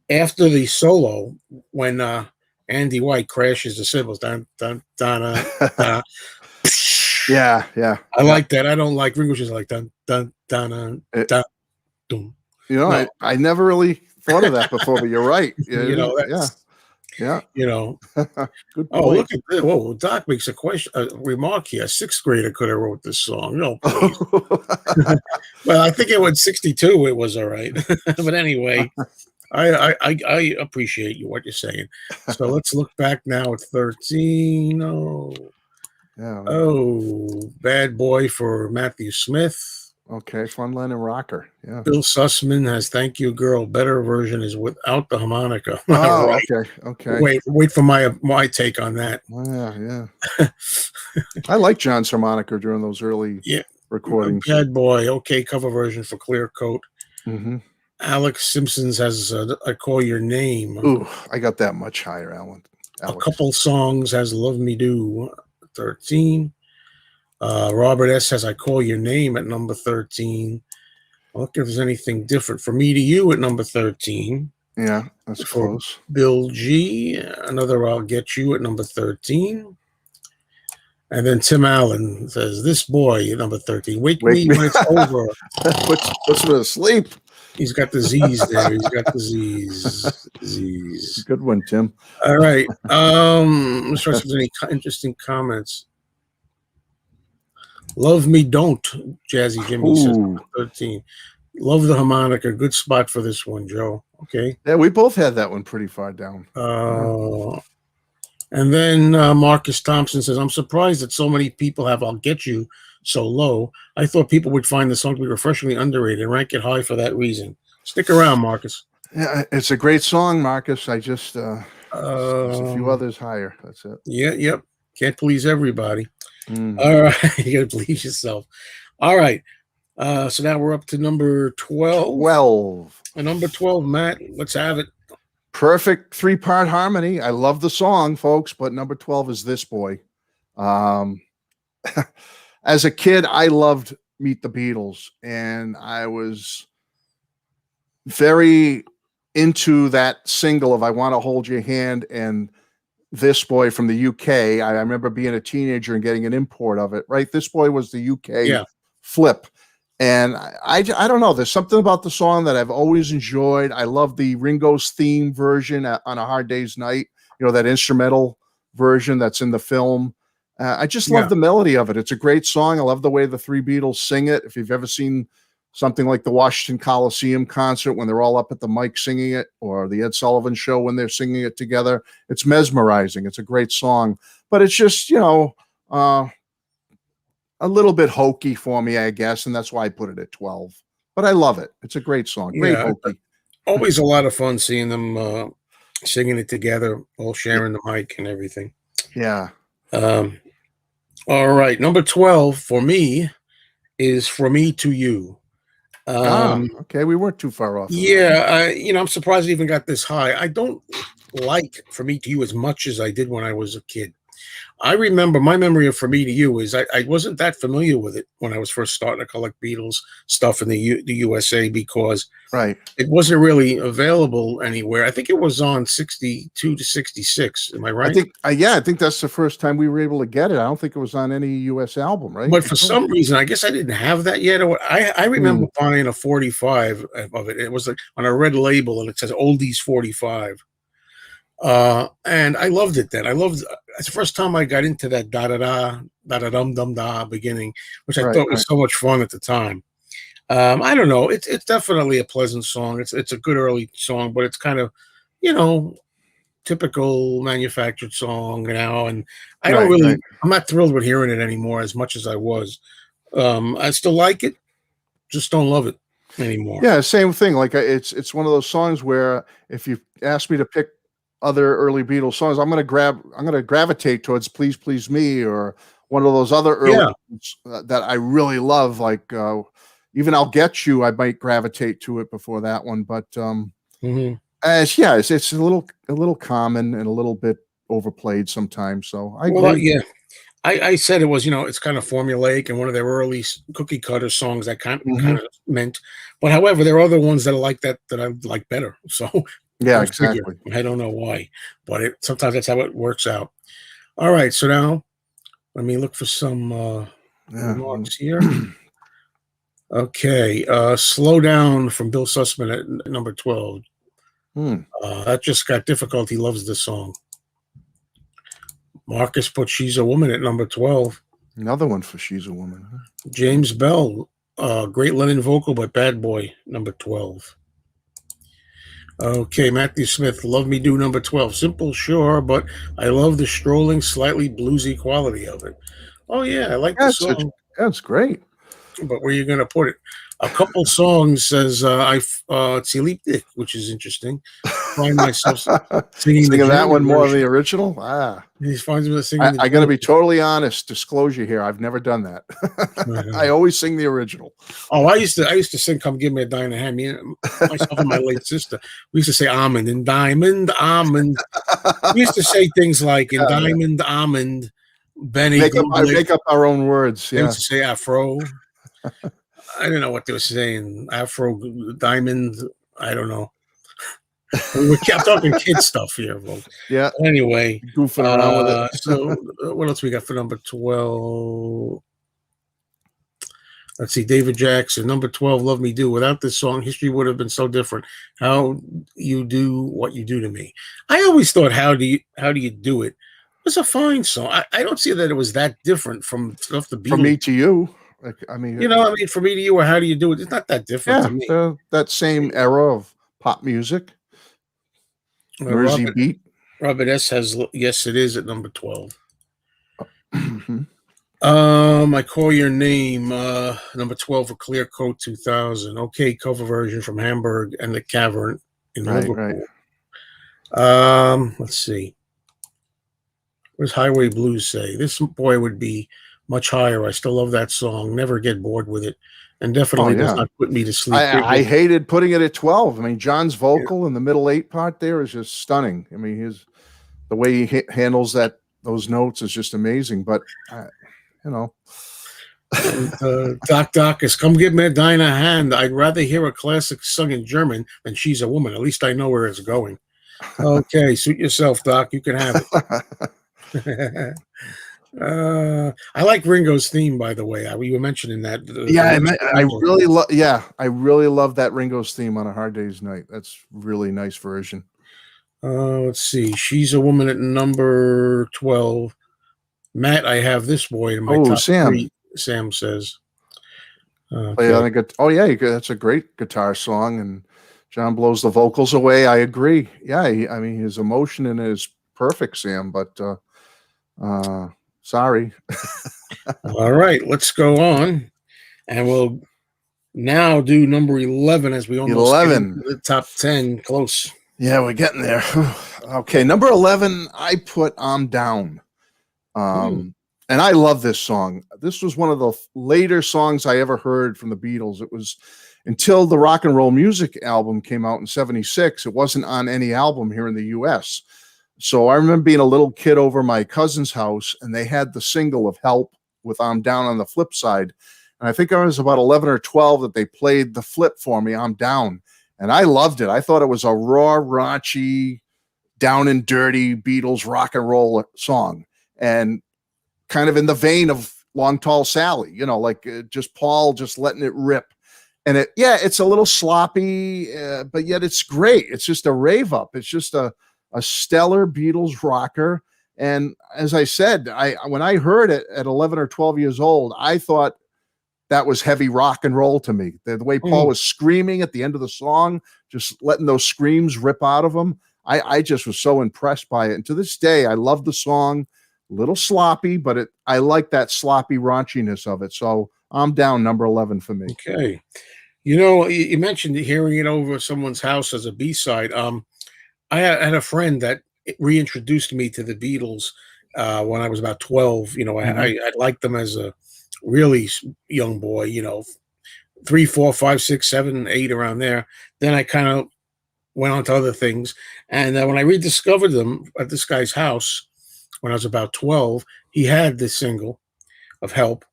after the solo when Andy White crashes the cymbals. Dun, dun, dun, dun. Yeah. I like that. I don't like Ringo's just like dun, dun, dun, dun, dun, dun. No. I never really thought of that before, but you're right. Yeah. Good point. Look at this. Whoa, Doc makes a remark here. A sixth grader could have wrote this song. No, please. Well, I think it was 62. It was all right. But anyway, I appreciate what you're saying. So let's look back now at 13. Oh, Bad Boy for Matthew Smith. Okay, Funland and Rocker. Yeah. Bill Sussman has "Thank You Girl." Better version is without the harmonica. Oh, Right. okay. Okay. Wait for my take on that. Oh, yeah, yeah. I like John's harmonica during those early Yeah. recordings. Bad Boy. Okay, cover version for Clear Coat. Mm-hmm. Alex Simpsons has "I Call Your Name." Ooh, I got that much higher, Alan. A Alex. couple songs has "Love Me Do," 13. Robert S. has "I Call Your Name" at number 13. Look if there's anything different. "For Me to You" at number 13. Yeah, that's For close. Bill G, another "I'll Get You" at number 13. And then Tim Allen says, "This Boy" at number 13. "Wake Wake Me me. When It's Over." Puts me to sleep. He's got the Z's there. He's got the Z's. Z's. Good one, Tim. All right. Let's try if there's any interesting comments. "Love Me Don't," Jazzy Jimmy says, number 13. "Love the harmonica." Good spot for this one, Joe. Okay. Yeah, we both had that one pretty far down. And then Marcus Thompson says, "I'm surprised that so many people have "I'll Get You" so low. I thought people would find the song to be refreshingly underrated and rank it high for that reason." Stick around, Marcus. Yeah, it's a great song, Marcus. I just there's a few others higher. That's it. Yeah, yep. Can't please everybody. Mm. All right. You gotta please yourself. All right. So now we're up to number 12. 12. And number 12, Matt, let's have it. Perfect 3-part harmony. I love the song, folks, but number 12 is "This Boy." As a kid, I loved Meet the Beatles, and I was very into that single of "I Want to Hold Your Hand" and "This Boy" from the UK. I remember being a teenager and getting an import of it, right? "This Boy" was the UK flip. And I don't know. There's something about the song that I've always enjoyed. I love the Ringo's theme version on "A Hard Day's Night." You know, that instrumental version that's in the film. I just love the melody of it. It's a great song. I love the way the three Beatles sing it. If you've ever seen something like the Washington Coliseum concert when they're all up at the mic singing it, or the Ed Sullivan Show when they're singing it together, it's mesmerizing. It's a great song. But it's just, a little bit hokey for me, I guess, and that's why I put it at 12. But I love it. It's a great song. Great hokey. Always a lot of fun seeing them singing it together, all sharing the mic and everything. Yeah. All right. Number 12 for me is "For Me to You." Okay. We weren't too far off. Yeah. I'm surprised I even got this high. I don't like "For Me to You" as much as I did when I was a kid. I remember my memory of "For Me to You" is I wasn't that familiar with it when I was first starting to collect Beatles stuff in the USA, because it wasn't really available anywhere. I think it was on 62 to 66. Am I right? I think that's the first time we were able to get it. I don't think it was on any US album, right? But for some reason, I guess I didn't have that yet. I remember buying a 45 of it. It was like on a red label, and it says "Oldies 45." And I loved it then. It's the first time I got into that da da da da da dum dum da beginning, which I thought was so much fun at the time. I don't know. It's definitely a pleasant song. It's a good early song, but it's kind of, typical manufactured song now. And I don't really, I'm not thrilled with hearing it anymore as much as I was. I still like it, just don't love it anymore. Yeah, same thing. Like it's one of those songs where if you ask me to pick other early Beatles songs, I'm going to gravitate towards "Please Please Me" or one of those other early that I really love. Like even "I'll Get You," I might gravitate to it before that one. But it's a little common and a little bit overplayed sometimes. So I agree. I said it was, it's kind of formulaic and one of their early cookie cutter songs that kind of meant. But however, there are other ones that are like that I like better. So yeah, exactly. I don't know why, but sometimes that's how it works out. All right, so now let me look for some remarks here. Okay, "Slow Down" from Bill Sussman at number 12. That just got difficult. He loves this song. Marcus put "She's a Woman" at number 12. Another one for "She's a Woman." Huh? James Bell, great Lennon vocal, but "Bad Boy" number 12. Okay, Matthew Smith, "Love Me Do" number 12. Simple, sure, but I love the strolling, slightly bluesy quality of it. Oh yeah, I like the song. That's great. but where are you going to put it? A couple songs says it's Elliptic, which is interesting. Find myself singing the Singing that one German more than version. the original. Ah, He finds me singing the I got to German. be totally honest. Disclosure here. I've never done that. I always sing the original. Oh, I used to sing "Come Give Me a Diamond Hand." Me and myself and my late sister, we used to say "almond" and "diamond," "almond." We used to say things like "in Yeah, diamond," "almond." Benny I Googly. make up our own words. They Yeah. used to say "afro." I don't know what they were saying. Afro, diamond. I don't know. I'm talking kid stuff here, folks. Yeah. Anyway, Goofing around with it. so what else we got for number 12? Let's see, David Jackson, number 12, Love Me Do. Without this song, history would have been so different. How you do what you do to me. I always thought how do you do it was a fine song. I don't see that it was that different from stuff the Beatles. From me to you. Like, I mean, for me to you, or how do you do it? It's not that different to me. that same era of pop music. Mersey beat. Robert S has yes, it is at number 12. Mhm. I Call Your Name, number 12 for Clear Coat 2000. Okay, cover version from Hamburg and the Cavern in Liverpool. Right. Let's see. What does Highway Blues say? This boy would be much higher. I still love that song. Never get bored with it. And definitely does not put me to sleep. I hated putting it at 12. I mean, John's vocal in the middle 8 part there is just stunning. I mean, the way he handles those notes is just amazing. But, Doc is come give me a Dinah hand. I'd rather hear a classic sung in German than She's a Woman. At least I know where it's going. Okay, suit yourself, Doc. You can have it. I like Ringo's theme, by the way. We were mentioning that. I really love that Ringo's theme on A Hard Day's Night. That's really nice version. Let's see. She's a Woman at number 12. Matt, I have this boy in my top Sam. 3. Sam says. That's a great guitar song, and John blows the vocals away. I agree. Yeah, I mean, his emotion in it is perfect, Sam, but sorry. All right, let's go on, and we'll now do number 11 as we almost get into the top 10. Close. Yeah, we're getting there. Okay, number 11, I put I'm Down. And I love this song. This was one of the later songs I ever heard from the Beatles. It was until the Rock and Roll Music album came out in 76. It wasn't on any album here in the US. So I remember being a little kid over my cousin's house, and they had the single of Help with I'm Down on the flip side. And I think I was about 11 or 12 that they played the flip for me, I'm Down. And I loved it. I thought it was a raw, raunchy, down and dirty Beatles rock and roll song. And kind of in the vein of Long Tall Sally, just Paul just letting it rip. And it's a little sloppy, but yet it's great. It's just a rave up. It's just a stellar Beatles rocker. And as I said, when I heard it at 11 or 12 years old, I thought that was heavy rock and roll to me. The way Paul was screaming at the end of the song, just letting those screams rip out of him. I just was so impressed by it. And to this day, I love the song. A little sloppy, but I like that sloppy raunchiness of it. So I'm Down, number 11 for me. Okay. You mentioned hearing it over someone's house as a B-side. I had a friend that reintroduced me to the Beatles when I was about 12. I liked them as a really young boy, 3, 4, 5, 6, 7, 8 around there. Then I kind of went on to other things. And when I rediscovered them at this guy's house, when I was about 12, he had this single of Help,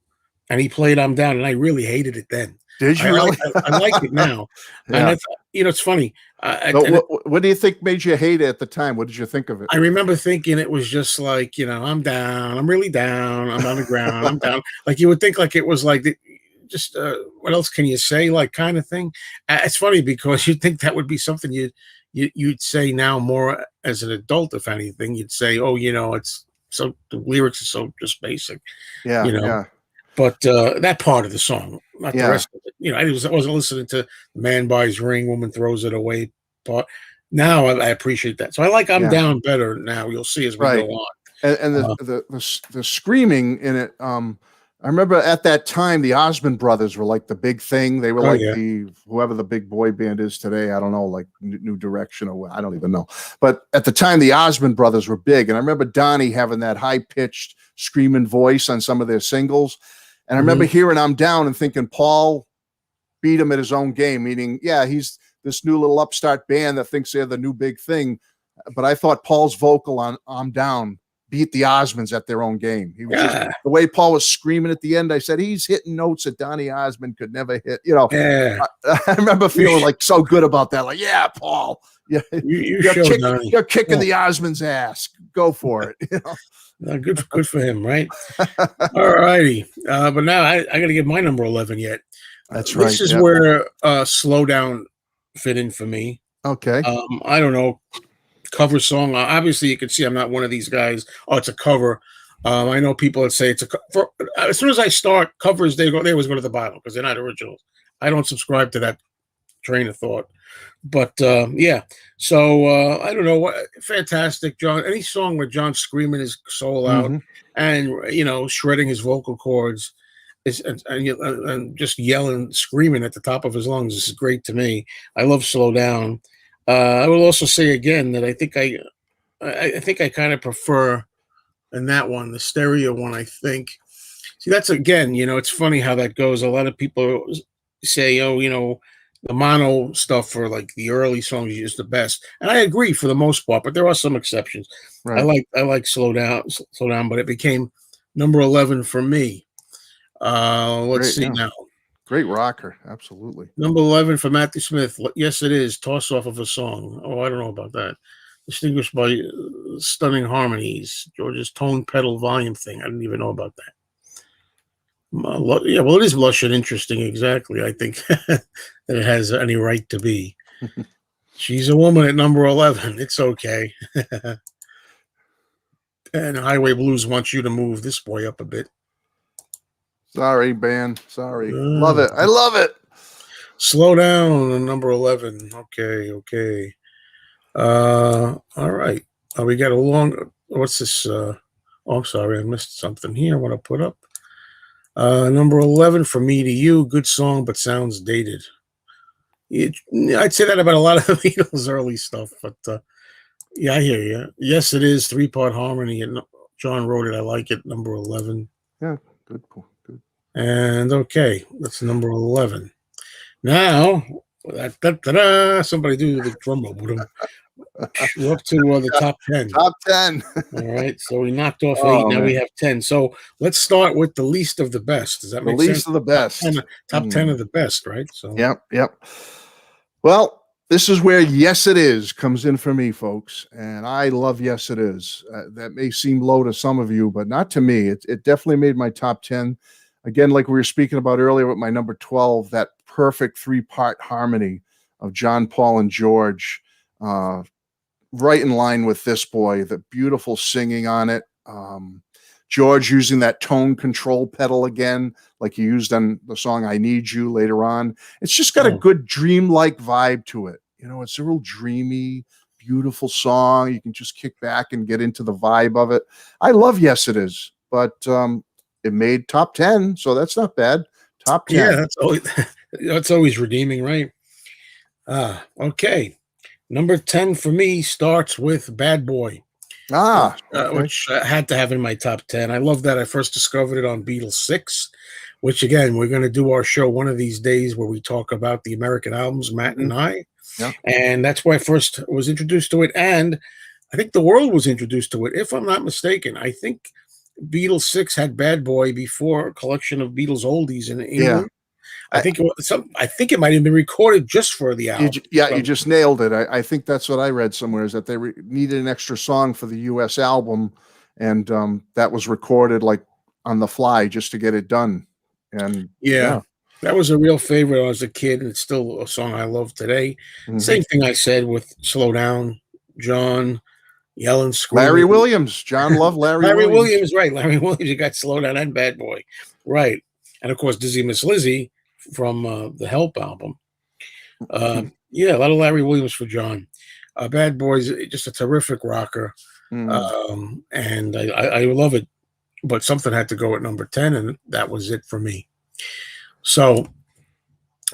and he played I'm Down, and I really hated it then. Did you really? I like it now. Yeah. And it's funny. What do you think made you hate it at the time? What did you think of it? I remember thinking it was just like, I'm down. I'm really down. I'm on the ground. I'm down. Like you would think like it was like just what else can you say? Like kind of thing. It's funny because you'd think that would be something you'd say now more as an adult. If anything, you'd say, it's so the lyrics are so just basic. Yeah. Yeah. But that part of the song, not the rest of it. I wasn't listening to Man Buys Ring, Woman Throws It Away part. Now I appreciate that. So I like I'm Down better now. You'll see as we go on. And the screaming in it, I remember at that time, the Osmond Brothers were like the big thing. They were like yeah. whoever the big boy band is today. I don't know, like New Direction or I don't even know. But at the time, the Osmond Brothers were big. And I remember Donnie having that high pitched screaming voice on some of their singles. And I remember hearing I'm Down and thinking Paul beat him at his own game, meaning, yeah, he's this new little upstart band that thinks they're the new big thing. But I thought Paul's vocal on I'm Down beat the Osmonds at their own game. He was just, the way Paul was screaming at the end. I said, he's hitting notes that Donny Osmond could never hit. You know, I remember feeling like so good about that. Like, yeah, Paul, yeah, you're kicking the Osmonds' ass. Go for it. You know? Good for him, right? All righty. But now I got to give my number 11 yet. That's right. This is where Slow Down fit in for me. Okay. I don't know. Cover song. Obviously, you can see I'm not one of these guys. Oh, it's a cover. I know people that say it's a cover. As soon as I start covers, they always go to the bottom because they're not originals. I don't subscribe to that train of thought. But yeah, so I don't know what. Fantastic, John. Any song where John's screaming his soul out and shredding his vocal cords and just yelling, screaming at the top of his lungs is great to me. I love Slow Down. I will also say again that I think I kind of prefer in that one, the stereo one. I think. See, that's again, it's funny how that goes. A lot of people say, oh, the mono stuff for like the early songs is the best, and I agree for the most part. But there are some exceptions. Right. I like Slow Down, but it became number 11 for me. Let's see now. Great rocker, absolutely. Number 11 for Matthew Smith. Yes, it is. Toss off of a song. Oh, I don't know about that. Distinguished by stunning harmonies. George's tone pedal volume thing. I didn't even know about that. Yeah, well, it is lush and interesting. Exactly. I think that it has any right to be. She's a woman at number 11. It's okay. And Highway Blues wants you to move this boy up a bit. Sorry, band. Sorry. Love it. I love it. Slow Down, number 11. Okay. All right. We got a long. What's this? I'm sorry. I missed something here. I want to put up. Number 11 for Me to You. Good song, but sounds dated. I'd say that about a lot of the Beatles' early stuff, but yeah, I hear you. Yes, it is 3-part harmony, and John wrote it. I like it. Number 11. Yeah, good. And okay, that's number 11. Now, somebody do the drum roll. We're up to the top 10. Top 10. All right, so we knocked off 8. Now we have 10. So let's start with the least of the best. Does that make sense? The least of the best. Top 10 of the best, right? So. Yep. Well, this is where Yes It Is comes in for me, folks. And I love Yes It Is. That may seem low to some of you, but not to me. It definitely made my top 10. Again, like we were speaking about earlier with my number 12, that perfect 3-part harmony of John, Paul, and George, right in line with this boy, the beautiful singing on it. George using that tone control pedal again, like he used on the song I Need You later on. It's just got a good dreamlike vibe to it. It's a real dreamy, beautiful song. You can just kick back and get into the vibe of it. I love Yes It Is, but it made top 10, so that's not bad. Top 10. Yeah, that's always redeeming, right? Okay. Number 10 for me starts with Bad Boy. Which I had to have in my top 10. I love that. I first discovered it on Beatles 6, which again, we're going to do our show one of these days where we talk about the American albums, Matt and I. Yeah. And that's where I first was introduced to it. And I think the world was introduced to it. If I'm not mistaken, I think Beatles 6 had Bad Boy before a collection of Beatles oldies in England. I think it might have been recorded just for the album. You just nailed it. I think that's what I read somewhere, is that they needed an extra song for the U.S. album, and that was recorded like on the fly just to get it done. And yeah, that was a real favorite when I was a kid, and it's still a song I love today. Same thing I said with Slow Down, John. Yelling, screaming. Larry Williams. John loved Larry Williams, right. Larry Williams, you got Slow Down and Bad Boy. Right. And of course, Dizzy Miss Lizzy from the Help album. Yeah, a lot of Larry Williams for John. Bad Boy's just a terrific rocker. And I love it. but something had to go at number 10, and that was it for me. So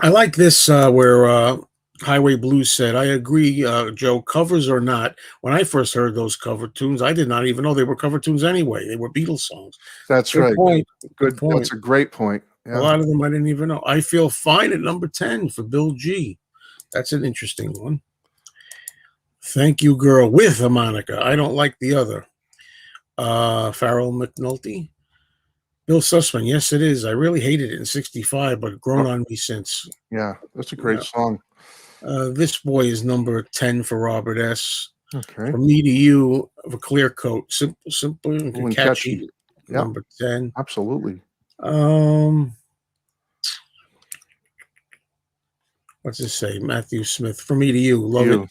I like this where Highway Blues said, I agree, Joe, covers or not. When I first heard those cover tunes, I did not even know they were cover tunes anyway. They were Beatles songs. That's Good right. point. Good point. That's a great point. A Yeah. lot of them I didn't even know. I Feel Fine at number 10 for Bill G. That's an interesting one. Thank You Girl with a Monica. I don't like the other. Farrell McNulty. Bill Sussman. Yes, it is. I really hated it in 65, but grown on me since. Yeah, that's a great song. This Boy is number 10 for Robert S. Okay. From Me to You of a Clear Coat. Simple and catchy. Yep. Number 10. Absolutely. What's this say? Matthew Smith. From Me to You. Love it.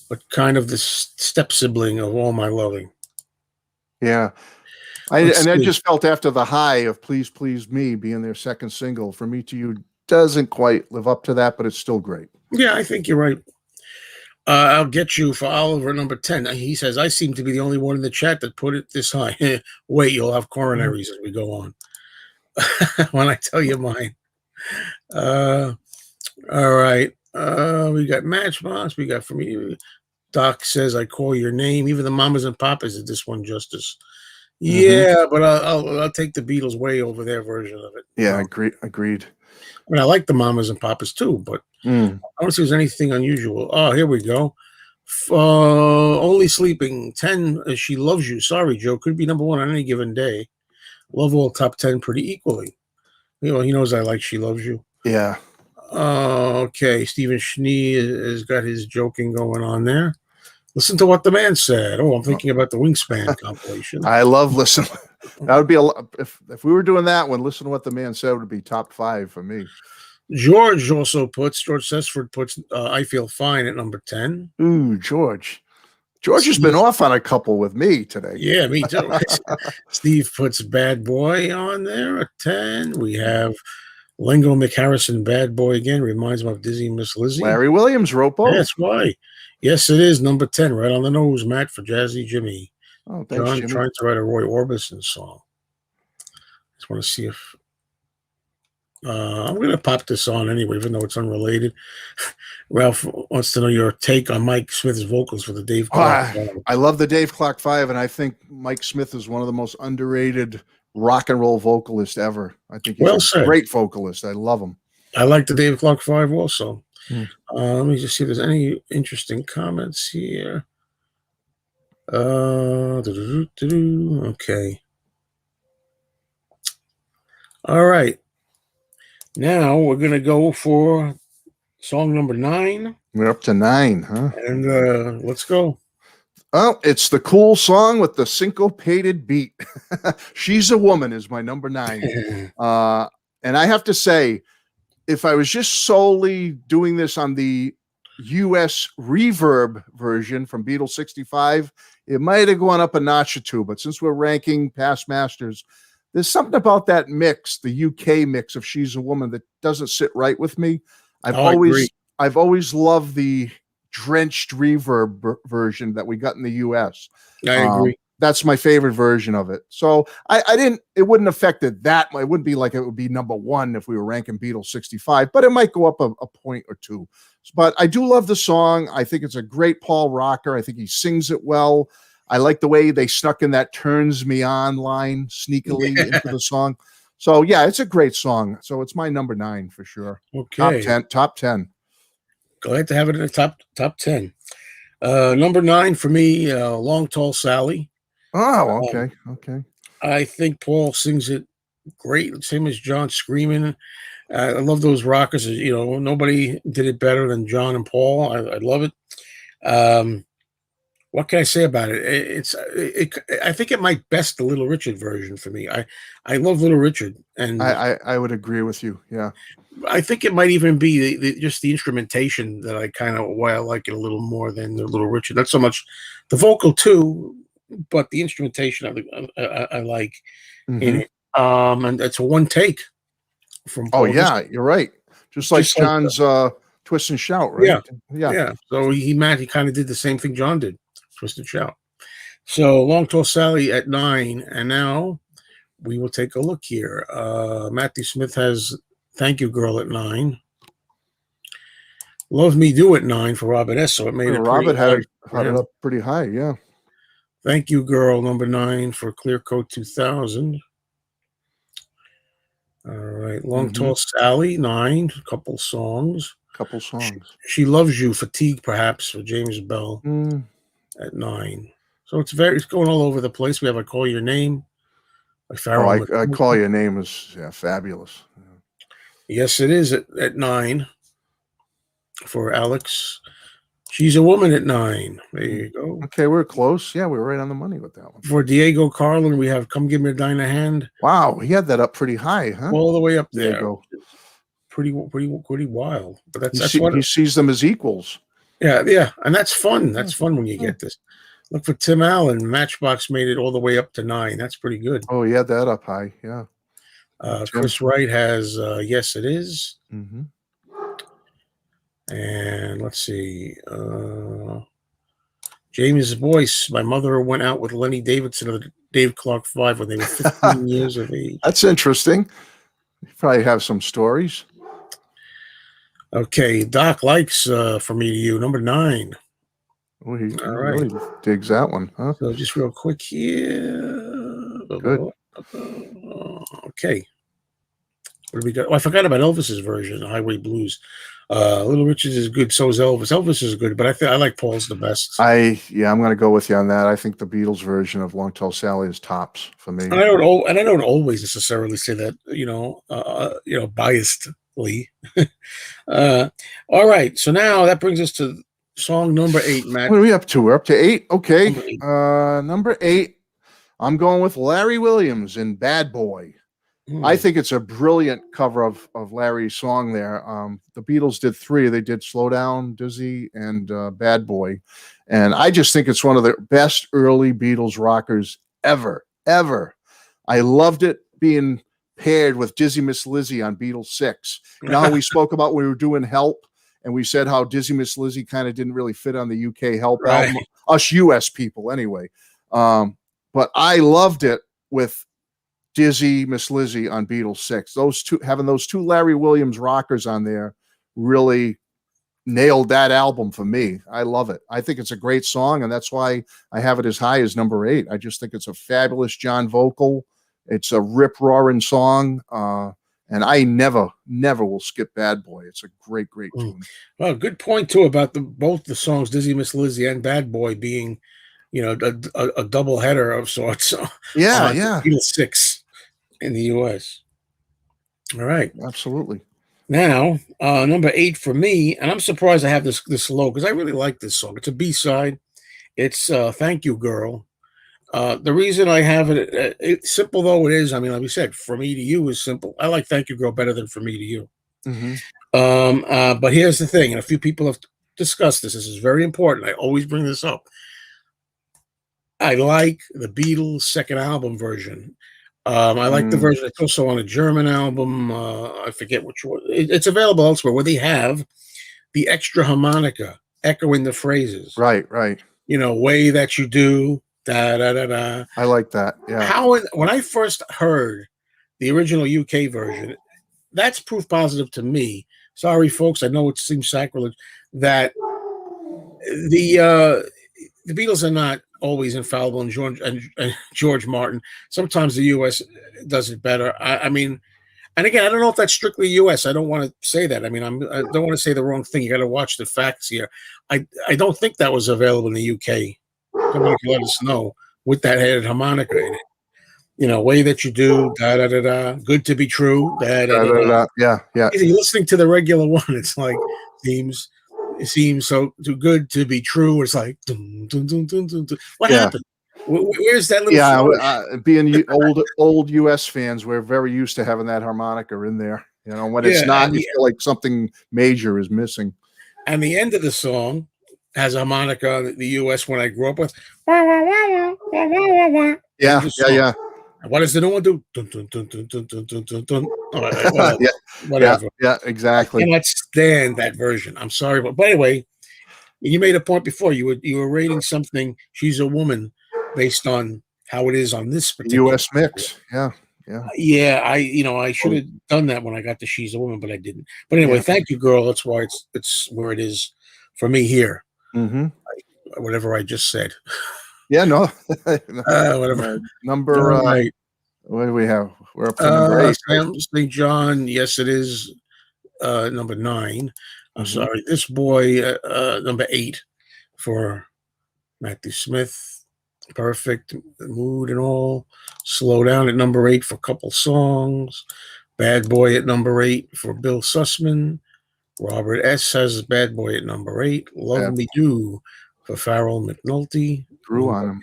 But kind of the step sibling of All My Loving. Yeah. I just felt after the high of Please Please Me being their second single, From Me to You doesn't quite live up to that, but it's still great. Yeah, I think you're right. I'll Get You for Oliver, number 10. He says, I seem to be the only one in the chat that put it this high. Wait, you'll have coronaries as we go on. When I tell you mine. All right. We got Matchbox. We got From Me. Doc says, I Call Your Name. Even the Mamas and Papas did this one justice. Yeah, but I'll take the Beatles way over their version of it. Yeah, agreed. I mean, I like the Mamas and Papas too, but I don't see if there's anything unusual. Oh, here we go. Only Sleeping 10. She Loves You. Sorry, Joe. Could be number 1 on any given day. Love all top 10 pretty equally. You know, he knows I like She Loves You. Yeah. Okay. Stephen Schnee has got his joking going on there. Listen to What the Man Said. Oh, I'm thinking about the Wingspan compilation. I love Listen. That would be a lot. If we were doing that one, Listen to What the Man Said would be top 5 for me. George Sesford puts I Feel Fine at number 10. Ooh, George. George has been off on a couple with me today. Yeah, me too. Steve puts Bad Boy on there at 10. We have Lengo McHarrison, Bad Boy again. Reminds me of Dizzy Miss Lizzie. Larry Williams, Ropo. That's why. Yes, it is number 10, right on the nose, Matt, for Jazzy Jimmy. Oh, thanks, John Jimmy. trying to write a Roy Orbison song. Just want to see if I'm going to pop this on anyway, even though it's unrelated. Ralph wants to know your take on Mike Smith's vocals for the Dave Clark. I love the Dave Clark 5, and I think Mike Smith is one of the most underrated rock and roll vocalists ever. I think he's a great vocalist. I love him. I like the Dave Clark 5 also. Let me just see if there's any interesting comments here. Okay. All right. Now we're going to go for song number 9. We're up to 9, huh? And let's go. Oh, it's the cool song with the syncopated beat. She's a Woman is my number 9. And I have to say, if I was just solely doing this on the US reverb version from Beatles 65, it might have gone up a notch or 2. But since we're ranking past masters, there's something about that mix, the UK mix of She's a Woman, that doesn't sit right with me. I've always loved the drenched reverb version that we got in the US. I agree. That's my favorite version of it. So it wouldn't affect it that much. It wouldn't be like it would be number 1 if we were ranking Beatles 65, but it might go up a point or 2. But I do love the song. I think it's a great Paul rocker. I think he sings it well. I like the way they snuck in that "turns me on" line sneakily into the song. So yeah, it's a great song. So it's my number 9 for sure. Okay. Top 10. Glad to have it in the top 10. Number 9 for me, Long Tall Sally. Oh, okay. Okay. I think Paul sings it great. Same as John screaming. I love those rockers. You know, nobody did it better than John and Paul. I love it. What can I say about it? I think it might best the Little Richard version for me. I love Little Richard, and I would agree with you. Yeah, I think it might even be just the instrumentation that why I like it a little more than the Little Richard. Not so much the vocal too, but the instrumentation I like in it. And it's a one take from Paul. Oh yeah, you're right. Just like John's Twist and Shout, right? Yeah. So he kind of did the same thing John did. Twist and Shout. So Long Tall Sally at 9, and now we will take a look here. Matthew Smith has Thank You Girl at 9. Love Me Do at 9 for Robert S. So it made it Robert pretty had it up pretty high. Yeah. Thank You Girl, number 9 for Clear Coat 2000. All right. Long Tall Sally, 9. Couple songs. She Loves You, Fatigue, perhaps, for James Bell at 9. So it's going all over the place. We have I Call Your Name. I Call Your Name is fabulous. Yeah. Yes, it is at 9 for Alex. She's a Woman at 9. There you go. Okay, we're close. Yeah, we're right on the money with that one. For Diego Carlin, we have Come Give Me a Dime Hand. Wow, he had that up pretty high, huh? All the way up there. Diego. Pretty wild. But that's he sees them as equals. Yeah, and that's fun. That's fun when you get this. Look for Tim Allen. Matchbox made it all the way up to 9. That's pretty good. Oh, he had that up high. Yeah. Chris Wright has Yes, It Is. Mm-hmm. And let's see. James Boyce. My mother went out with Lenny Davidson of the Dave Clark 5 when they were 15 years of age. That's interesting. You probably have some stories. Okay, Doc likes From Me to You, number 9. Oh, he really digs that one, huh? So just real quick here. Good. Okay. What do we got? Oh, I forgot about Elvis's version, Highway Blues. Little Richard is good, so is Elvis. Elvis is good, but I like Paul's the best. I'm going to go with you on that. I think the Beatles version of Long Tall Sally is tops for me. And I don't always necessarily say that, biasedly. All right, so now that brings us to song number 8, Matt. What are we up to? We're up to 8. Okay. Number 8. I'm going with Larry Williams in Bad Boy. I think it's a brilliant cover of Larry's song there. The Beatles did 3. They did Slow Down, Dizzy, and Bad Boy. And I just think it's one of the best early Beatles rockers ever. I loved it being paired with Dizzy Miss Lizzy on Beatles 6. You know how we spoke about when we were doing Help, and we said how Dizzy Miss Lizzy kind of didn't really fit on the UK Help album, us US people anyway. But I loved it with Dizzy Miss Lizzy on Beatles 6. Having those two Larry Williams rockers on there really nailed that album for me. I love it. I think it's a great song, and that's why I have it as high as number 8. I just think it's a fabulous John vocal. It's a rip-roaring song, and I never will skip Bad Boy. It's a great tune. Well, good point too about both the songs, Dizzy Miss Lizzy and Bad Boy, being a double header of sorts. Yeah. Beatles 6 in the US. All right, absolutely. Now, number 8 for me, and I'm surprised I have this low because I really like this song. It's a B-side. It's Thank You Girl. The reason I have it, simple though it is, I mean, like we said, From Me to You is simple. I like Thank You Girl better than From Me to You. But here's the thing, and a few people have discussed this. This is very important. I always bring this up. I like the Beatles' second album version. I like the version that's also on a German album. I forget which one. It's available elsewhere where they have the extra harmonica echoing the phrases. Right. Way that you do. Da, da, da, da. I like that. Yeah. When I first heard the original UK version, that's proof positive to me. Sorry, folks, I know it seems sacrilege that the Beatles are not always infallible, and George Martin. Sometimes the U.S. does it better. I mean, and again, I don't know if that's strictly U.S. I don't want to say that. I mean, I don't want to say the wrong thing. You got to watch the facts here. I don't think that was available in the U.K. Somebody can let us know with that headed harmonica in it. Way that you do, da da da da. Good to be true, da da da da. Yeah. If you're listening to the regular one, it's like it seems so too good to be true. It's like dun, dun, dun, dun, dun, dun. What happened? Where's that little? Yeah, being old US fans, we're very used to having that harmonica in there. When it's not, you feel like something major is missing. And the end of the song has a harmonica. The US one I grew up with. Yeah. What does the new one do? Dun, dun, dun, dun, dun, dun, dun, dun, dun. Whatever. Yeah, exactly. I cannot stand that version. I'm sorry, but anyway, you made a point before. You were rating something. She's a Woman based on how it is on this particular U.S. mix. Yeah. Yeah. Yeah, I should have done that when I got to She's a Woman, but I didn't. But anyway, Yeah. thank you, girl. That's why it's where it is for me here. Mm-hmm. Whatever I just said. Yeah. No. Whatever. Number. All right. What do we have? We're up to number 8. Sam St. John. Yes, it is. Number 9. I'm Mm-hmm. sorry. This boy. Number 8 for Matthew Smith. Perfect mood and all. Slow Down at number 8 for Couple Songs. Bad Boy at number 8 for Bill Sussman. Robert S. has Bad Boy at number 8. Love Me Do for Farrell McNulty. Grew Number on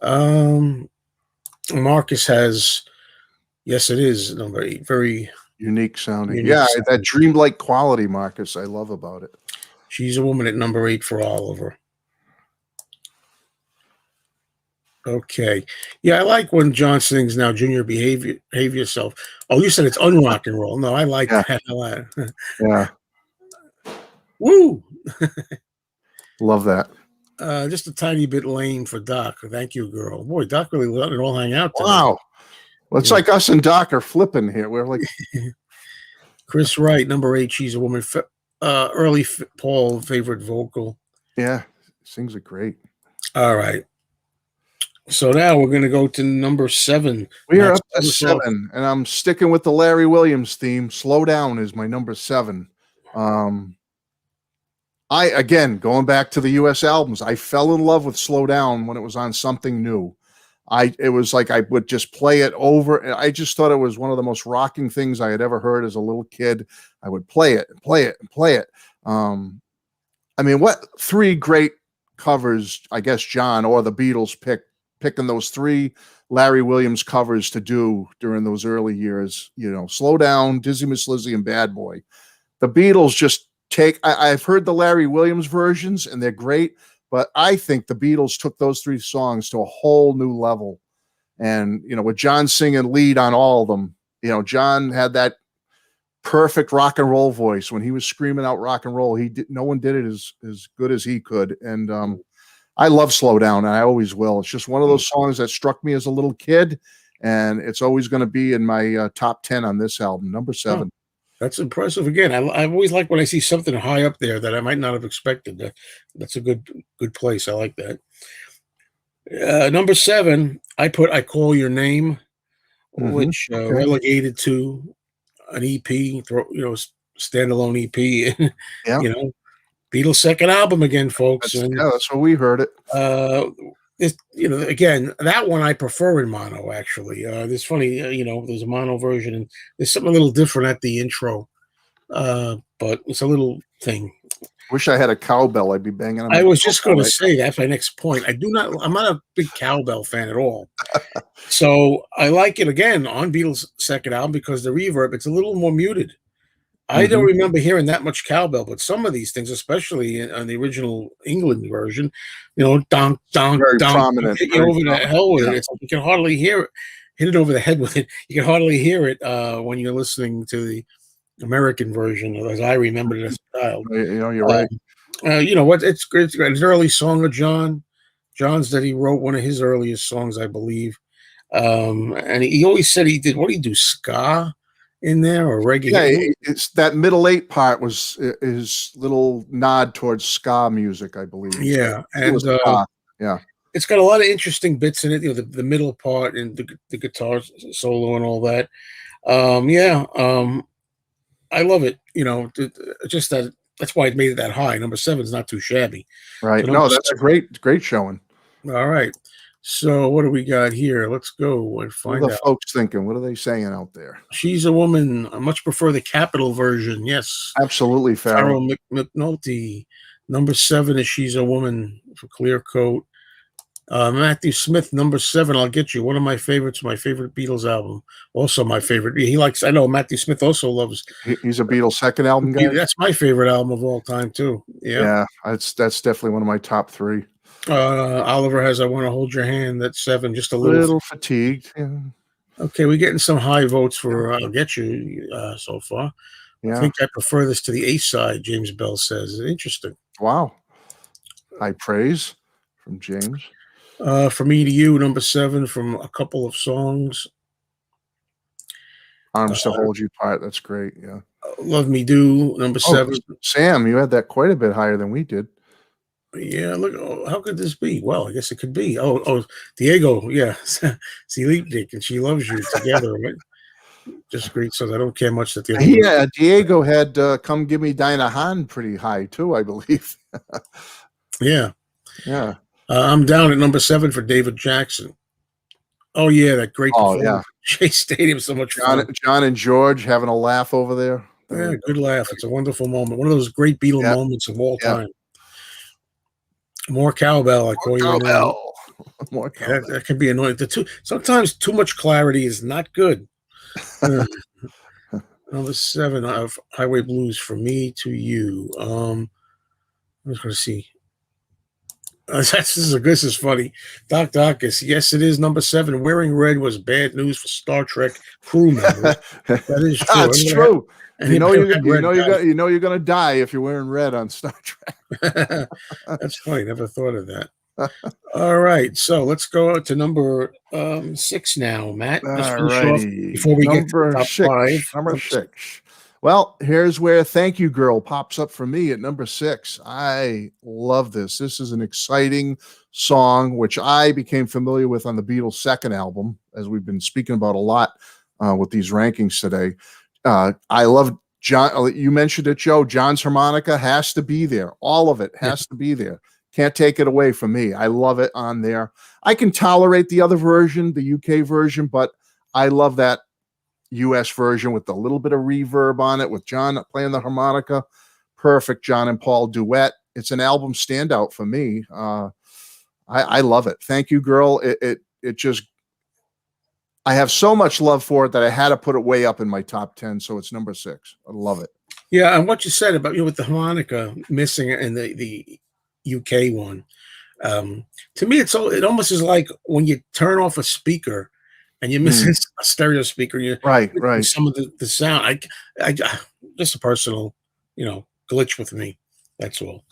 him. 8. Marcus has, yes, it is number 8. Very Unique sounding. unique Yeah, sound. that dreamlike quality, Marcus, I love about it. She's a Woman at number 8 for Oliver. Okay. Yeah, I like when John sings Now Junior Behave Yourself. Oh, you said it's unrock and roll. No, I like that a lot. Yeah. Woo! Love that. Just a tiny bit lame for Doc. Thank you, girl. Boy, Doc really let it all hang out today. Wow. Well, it's like us and Doc are flipping here. We're like Chris Wright, number 8, She's a Woman. Early Paul favorite vocal. Yeah, sings it great. All right. So now we're going to go to number 7. We are up to 7, and I'm sticking with the Larry Williams theme. Slow Down is my number 7. Again, going back to the U.S. albums, I fell in love with Slow Down when it was on Something New. It was like I would just play it over. I just thought it was one of the most rocking things I had ever heard as a little kid. I would play it and play it and play it. I mean, what 3 great covers, I guess, John or the Beatles picking those 3 Larry Williams covers to do during those early years, Slow Down, Dizzy Miss Lizzy, and Bad Boy. The Beatles just I've heard the Larry Williams versions and they're great, but I think the Beatles took those 3 songs to a whole new level. And, with John singing lead on all of them, John had that perfect rock and roll voice. When he was screaming out rock and roll, no one did it as good as he could. And, I love Slow Down, and I always will. It's just one of those songs that struck me as a little kid, and it's always going to be in my top 10 on this album, number 7. Oh, that's impressive. Again, I always like when I see something high up there that I might not have expected. That's a good place. I like that. Number 7, I Call Your Name, which relegated to an EP, standalone EP. Yeah. Beatles' second album again, folks. That's what we heard it. Again, that one I prefer in mono, actually. It's funny, there's a mono version, and there's something a little different at the intro, but it's a little thing. Wish I had a cowbell. I'd be banging on. I was just going to say that's my next point. I'm not a big cowbell fan at all. So I like it again on Beatles' second album because the reverb, it's a little more muted. I don't remember hearing that much cowbell, but some of these things, especially on the original England version, donk, donk, very donk, prominent, hit you over the hell with it. It's like you can hardly hear it. Hit it over the head with it. You can hardly hear it when you're listening to the American version, as I remembered it as a child. You're right. What? It's great. It's an early song of John's that he wrote, one of his earliest songs, I believe. And he always said he did. What did he do? Ska in there or reggae? Yeah, it's that middle 8 part was his little nod towards ska music, I believe. Yeah, and it's got a lot of interesting bits in it. The middle part and the guitar solo and all that. I love it. Just that's why it made it that high. Number 7 is not too shabby. Right. No, that's a great showing. All right. So what do we got here? Let's go and find out. What are the folks thinking? What are they saying out there? She's a Woman. I much prefer the Capitol version. Yes. Absolutely, Farrell McNulty. Number 7 is She's a Woman for Clear Coat. Matthew Smith, number 7, I'll Get You. One of my favorites, my favorite Beatles album. Also my favorite. I know Matthew Smith also loves. He's a Beatles second album guy? That's my favorite album of all time, too. Yeah, that's definitely one of my top 3. Oliver has I Want to Hold Your Hand. That's 7, just a little fatigued. Yeah. Okay, we're getting some high votes for I'll Get You so far. Yeah. I think I prefer this to the A side, James Bell says. Interesting. Wow. High praise from James. From Me to You, number 7, from a couple of songs. Arms to Hold You part. That's great. Yeah. Love Me Do, number Oh, 7. Sam, you had that quite a bit higher than we did. Yeah, look, how could this be? Well, I guess it could be. Diego, yeah. See, Leap Dick and She Loves You together, right? Just great. So I don't care much that the other one. Yeah, Diego had Come Give Me Dinah Hahn pretty high too, I believe. Yeah. Yeah. I'm down at number 7 for David Jackson. Oh, yeah, that great performance. Yeah. Shea Stadium, so much fun. John and George having a laugh over there. Yeah, good laugh. It's a wonderful moment. One of those great Beatle moments of all time. More cowbell, I call you. More cowbell. That can be annoying. Sometimes too much clarity is not good. Number 7 of Highway Blues, For Me to You. I'm just going to see. This is funny. Doc Docus. Yes, it is number 7. Wearing red was bad news for Star Trek crew members. That is true. That's true. You know you're gonna die if you're wearing red on Star Trek. That's funny. Never thought of that. All right, so let's go to number 6 now, Matt. Before we get to top 5. Number 6. Well, here's where Thank You Girl pops up for me at number 6. I love this. This is an exciting song, which I became familiar with on the Beatles' second album, as we've been speaking about a lot with these rankings today. I love John. You mentioned it, Joe. John's harmonica has to be there. All of it has to be there. Can't take it away from me. I love it on there. I can tolerate the other version, the UK version, but I love that US version with a little bit of reverb on it, with John playing the harmonica. Perfect John and Paul duet. It's an album standout for me. I love it. Thank You Girl. It just, I have so much love for it that I had to put it way up in my top 10. So it's number 6. I love it. Yeah. And what you said about, with the harmonica missing in the UK one, to me, it almost is like when you turn off a speaker and you're missing a stereo speaker. Right. Some of the sound. I just a personal, glitch with me. That's all.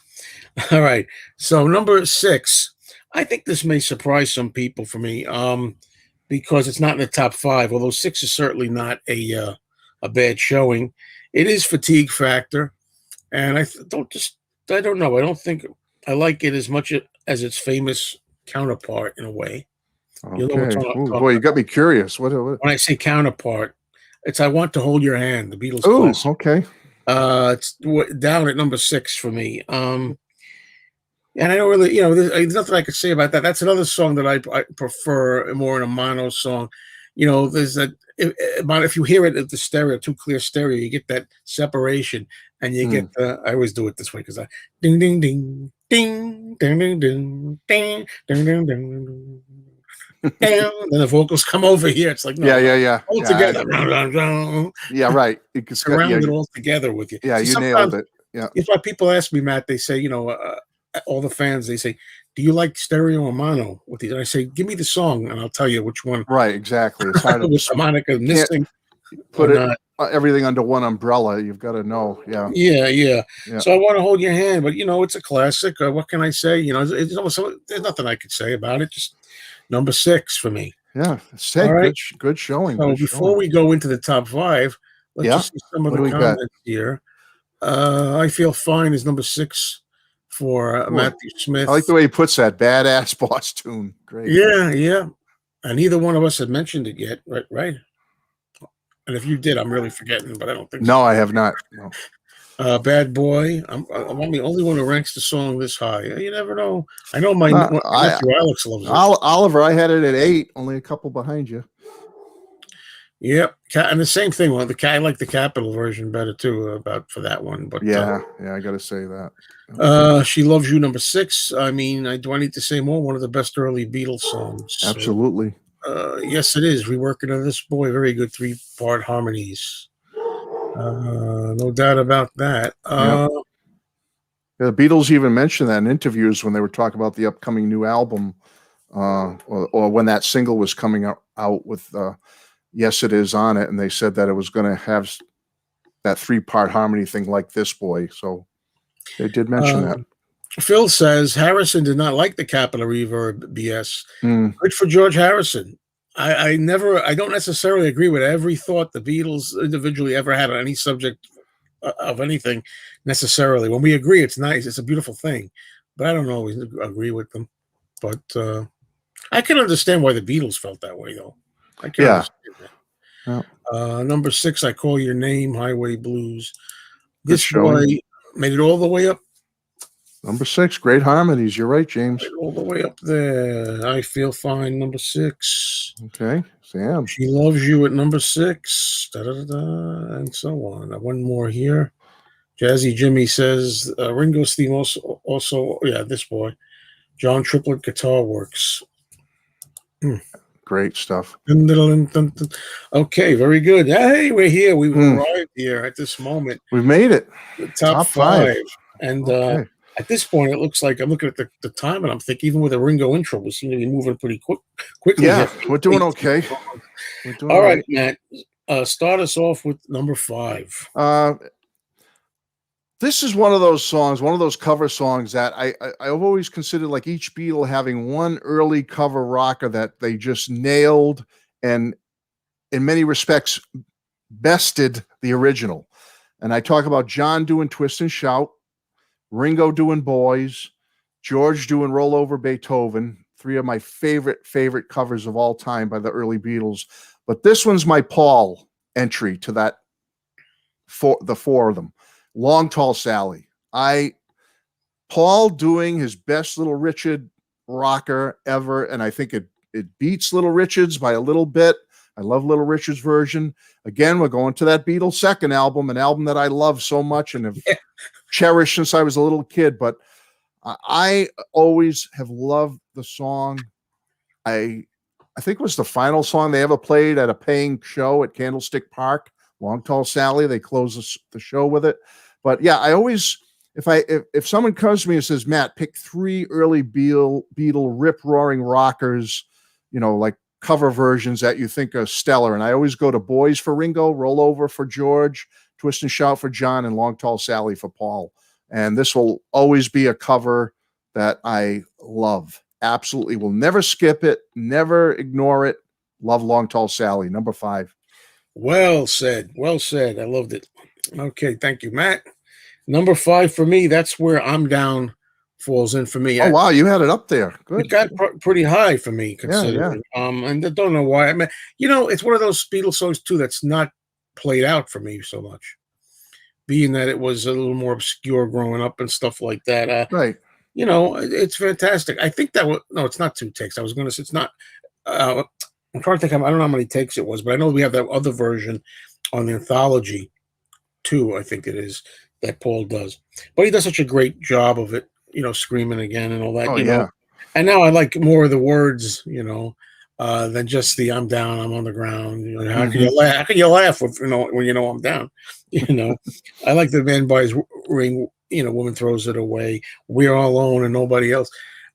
All right. So number 6, I think this may surprise some people for me, because it's not in the top 5. Although 6 is certainly not a bad showing. It is Fatigue Factor, and I don't know. I don't think I like it as much as its famous counterpart in a way. Okay. Boy, you got me curious. What? When I say counterpart, it's I Want to Hold Your Hand, the Beatles. Oh, okay. It's down at number 6 for me. And I don't really, there's nothing I could say about that. That's another song that I prefer more in a mono song. There's that if you hear it at the stereo, too clear stereo, you get that separation, and you get I always do it this way because I ding ding ding ding ding ding ding ding ding ding ding. Then the vocals come over here. It's like yeah. All together. Yeah, right. It's surround it all together with you. Yeah, you nailed it. Yeah. It's why people ask me, Matt. They say, all the fans. They say, "Do you like stereo or mono?" With these, and I say, "Give me the song, and I'll tell you which one." Right. Exactly. It's hard with harmonica missing. Put everything under one umbrella. You've got to know. Yeah. Yeah. So I Want to Hold Your Hand, but it's a classic. What can I say? It's almost, there's nothing I could say about it. Just number 6 for me. Yeah. Good showing. So before we go into the top 5, let's just see some of the comments here. I Feel Fine is number 6 for Matthew Smith. I like the way he puts that badass boss tune. Great. Yeah. And neither one of us had mentioned it yet, right? And if you did, I'm really forgetting, but I don't think so. No, I have not. No. Bad Boy. I'm the only one who ranks the song this high. You never know. I know my nephew Alex loves it. Oliver, I had it at 8, only a couple behind you. Yep, and the same thing. Well, I like the Capitol version better too. For that one, but yeah, I got to say that. She Loves You, number 6. I mean, do I need to say more? One of the best early Beatles songs. Absolutely. Yes, it is. Reworking of This Boy. Very good 3-part harmonies. No doubt about that. The Beatles even mentioned that in interviews when they were talking about the upcoming new album, or when that single was coming out with Yes, It Is on it, and they said that it was going to have that 3-part harmony thing like This Boy. So they did mention that. Phil says Harrison did not like the Capitol reverb BS. Good for George Harrison. I don't necessarily agree with every thought the Beatles individually ever had on any subject of anything necessarily. When we agree, it's nice. It's a beautiful thing, but I don't always agree with them. But I can understand why the Beatles felt that way, though. I can Yeah. understand that. Yeah. Number 6, I Call Your Name, Highway Blues. Good This boy showing. made it all the way up. Number 6, great harmonies. You're right, James. Right all the way up there. I Feel Fine, number 6. Okay, Sam. She Loves You at number 6. Da, da, da, da, and so on. One more here. Jazzy Jimmy says Ringo's theme also, yeah, this boy. John Triplet Guitar Works. Great stuff. Dun, dun, dun, dun. Okay, very good. Hey, we're here. We've arrived here at this moment. We've made it. The top 5. And Okay. At this point, it looks like I'm looking at the time, and I'm thinking even with a Ringo intro, we seem to be moving pretty quickly. Yeah, here. we're doing okay. We're doing all right, Matt. Start us off with number 5. This is one of those songs, one of those cover songs that I've always considered like each Beatle having one early cover rocker that they just nailed and in many respects bested the original. And I talk about John doing Twist and Shout, Ringo doing Boys, George doing Roll Over Beethoven, 3 of my favorite covers of all time by the early Beatles. But this one's my Paul entry to that, the 4 of them. Long Tall Sally. Paul doing his best Little Richard rocker ever, and I think it beats Little Richard's by a little bit. I love Little Richard's version. Again, we're going to that Beatles second album, an album that I love so much and have cherished since I was a little kid. But I always have loved the song. I think it was the final song they ever played at a paying show at Candlestick Park. Long Tall Sally. They close the show with it. But yeah, I always, if someone comes to me and says, Matt, pick 3 early Beatle rip roaring rockers, like cover versions that you think are stellar. And I always go to Boys for Ringo, Roll Over for George, Twist and Shout for John, and Long Tall Sally for Paul. And this will always be a cover that I love. Absolutely. Will never skip it, never ignore it. Love Long Tall Sally, number 5. Well said. Well said. I loved it. Okay, thank you, Matt. Number 5 for me, that's where I'm Down falls in for me. Oh, wow, you had it up there. Good. It got pretty high for me, considering. Yeah. And I don't know why. I mean, it's one of those Beatles songs, too, that's not played out for me so much, being that it was a little more obscure growing up and stuff like that. Right. It's fantastic. I think that no, it's not 2 takes. I was going to say it's not. I'm trying to think. I don't know how many takes it was, but I know we have that other version on the anthology, too. I think it is that Paul does, but he does such a great job of it. Screaming again and all that. Oh, you know, and now I like more of the words. Than just the "I'm down, I'm on the ground." How can you laugh? How can you laugh with when I'm down? I like the man buys ring. Woman throws it away. We're all alone and nobody else.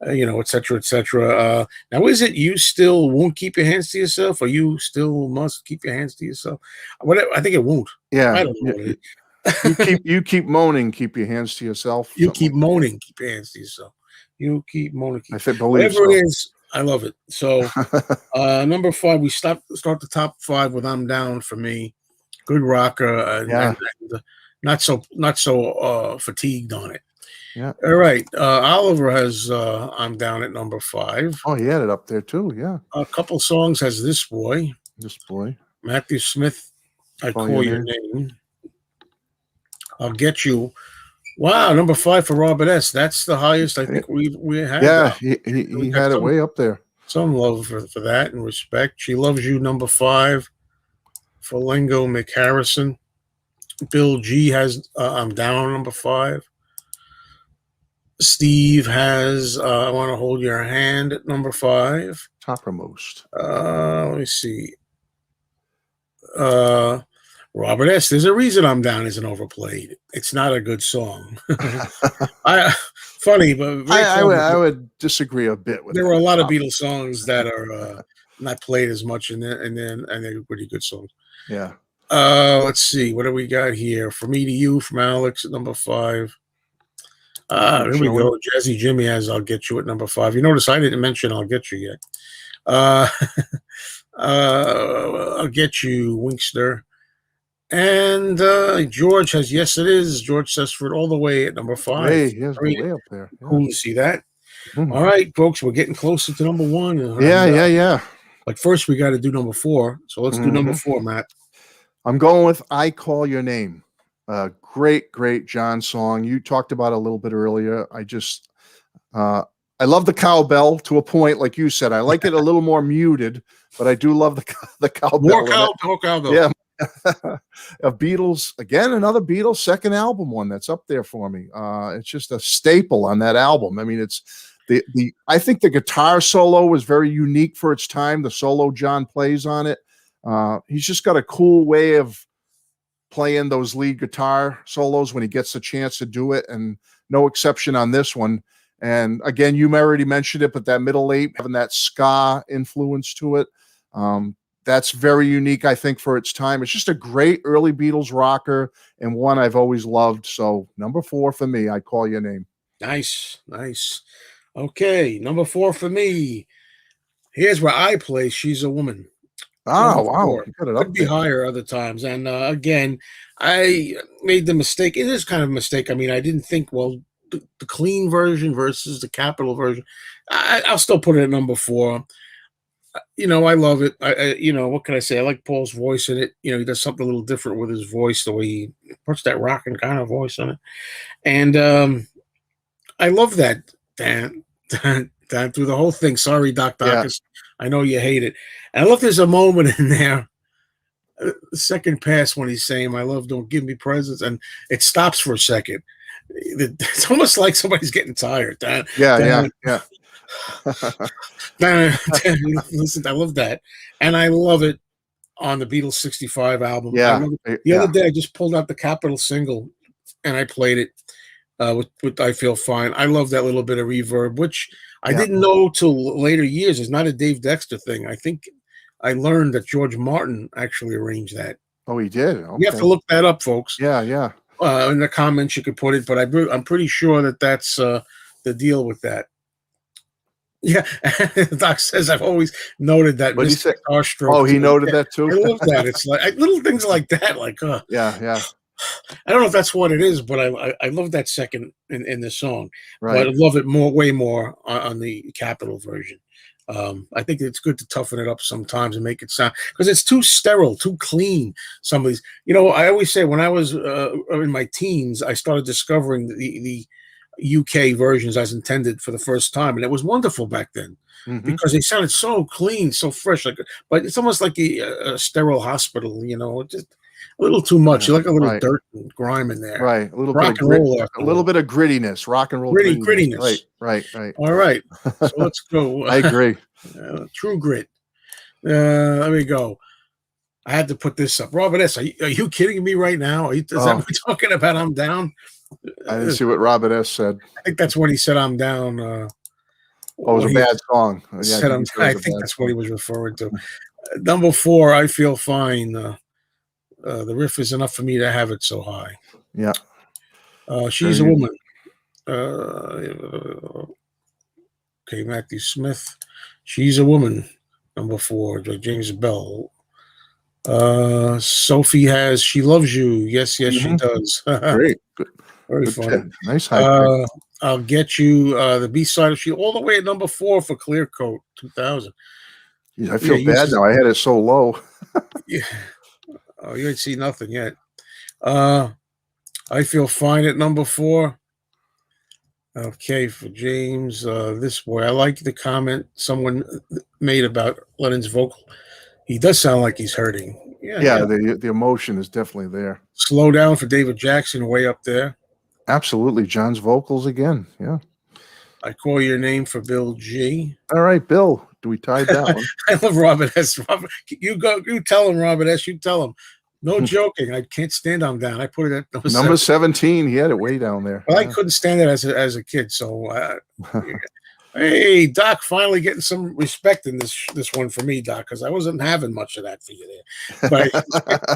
Et cetera, et cetera. Now, is it you still won't keep your hands to yourself, or you still must keep your hands to yourself? Whatever. I think it won't. Yeah. I don't know what it is. you keep moaning, keep your hands to yourself. You keep moaning, keep your hands to yourself. You keep moaning. Whatever it is, I love it. So, number 5, we start the top 5 with "I'm Down" for me. Good rocker, and not so fatigued on it. Yeah. All right. Oliver has "I'm Down" at number 5. Oh, he had it up there too. Yeah. A couple songs has "This Boy." Matthew Smith, I Call Your Name. I'll Get You. Wow, number 5 for Robert S. That's the highest I think we had. Yeah, he had it way up there. Some love for that and respect. She Loves You, number 5 for Lingo McHarrison. Bill G has "I'm Down," number 5. Steve has "I Want to Hold Your Hand" at number 5. Toppermost. Let me see. Robert S. There's a reason "I'm Down" isn't overplayed. It's not a good song. Funny, but I would disagree a bit with. There were a lot of Beatles songs that are not played as much, and they're pretty good songs. Yeah. Let's see. What do we got here? "From Me to You" from Alex at number 5. Here we go. Jazzy Jimmy has "I'll Get You" at number 5. You notice I didn't mention "I'll Get You" yet. I'll get you, Winkster. And George has, yes, it is. George says for it all the way at number 5. Yes, Very way up there. Yeah. cool to see that. Mhm. All right, folks, we're getting closer to number 1. Yeah. But first, we got to do number 4. So let's do number 4, Matt. I'm going with "I Call Your Name." Great John song. You talked about it a little bit earlier. I love the cowbell to a point, like you said. I like it a little more muted, but I do love the cowbell. More cowbell. Yeah. Beatles, again, another Beatles second album one that's up there for me. It's just a staple on that album. I mean, it's I think the guitar solo was very unique for its time. The solo John plays on it. He's just got a cool way of playing those lead guitar solos when he gets the chance to do it, and no exception on this one. And again, you already mentioned it, but that middle eight having that ska influence to it, that's very unique, I think, for its time. It's just a great early Beatles rocker and one I've always loved. So number 4 for me, "I Call Your Name." Nice. Okay, number 4 for me. Here's where I place "She's a Woman." Oh, wow. You got it up Could be higher other times. And again, I made the mistake. It is kind of a mistake. I mean, I didn't think, well, the clean version versus the Capitol version. I'll still put it at number 4. I love it. What can I say? I like Paul's voice in it. He does something a little different with his voice, the way he puts that rocking kind of voice on it. And I love that. Dan, through the whole thing. Sorry, Doc Dacus. I know you hate it. And I love there's a moment in there, the second pass, when he's saying, "My love, don't give me presents," and it stops for a second. It's almost like somebody's getting tired. Yeah. Listen, I love that. And I love it on the Beatles 65 album. Yeah. The other day, I just pulled out the Capitol single and I played it with "I Feel Fine." I love that little bit of reverb, which I didn't know till later years. It's not a Dave Dexter thing. I think I learned that George Martin actually arranged that. Oh, he did? Okay. You have to look that up, folks. Yeah. In the comments, you could put it, but I'm pretty sure that's the deal with that. Yeah, Doc says I've always noted that. What did he say? Stroke. Oh, he noted that too. I love that. It's like little things like that. Like, yeah. I don't know if that's what it is, but I love that second in the song. Right. But I love it way more on the Capitol version. I think it's good to toughen it up sometimes and make it sound, because it's too sterile, too clean. Some of these, I always say, when I was in my teens, I started discovering the UK versions as intended for the first time, and it was wonderful back then because they sounded so clean, so fresh. But it's almost like a sterile hospital, just a little too much. You like a little dirt and grime in there, right? A little rock bit and roll, a little bit of grittiness, rock and roll grittiness. Right. All right, so let's go. I agree. True grit. Let me go. I had to put this up. Robert S., are you kidding me right now? Is that what we're talking about? I'm down. I didn't see what Robert S. said. I think that's when he said I'm down. It was a bad song. Yeah, I think that's what he was referring to. Number 4, "I Feel Fine." The riff is enough for me to have it so high. Yeah. "She's a Woman." Okay, Matthew Smith. "She's a Woman." Number 4, James Bell. Sophie has "She Loves You." Yes, she does. Great. Very funny. Nice high. I'll get you the B-side of "She," all the way at number 4 for Clear Coat 2000. I feel bad now. I had it so low. Yeah. Oh, you ain't seen nothing yet. "I Feel Fine" at number 4. Okay, for James, this boy. I like the comment someone made about Lennon's vocal. He does sound like he's hurting. Yeah. The emotion is definitely there. "Slow Down" for David Jackson, way up there. Absolutely. John's vocals again. Yeah. "I Call Your Name" for Bill G. All right, Bill. Do we tie down? I love Robert S. You go. You tell him, Robert S. You tell him. No joking. I can't stand "I'm Down." I put it at number 17. He had it way down there. Well, I couldn't stand it as a kid. So, hey, Doc, finally getting some respect in this one for me, Doc, because I wasn't having much of that for you there. But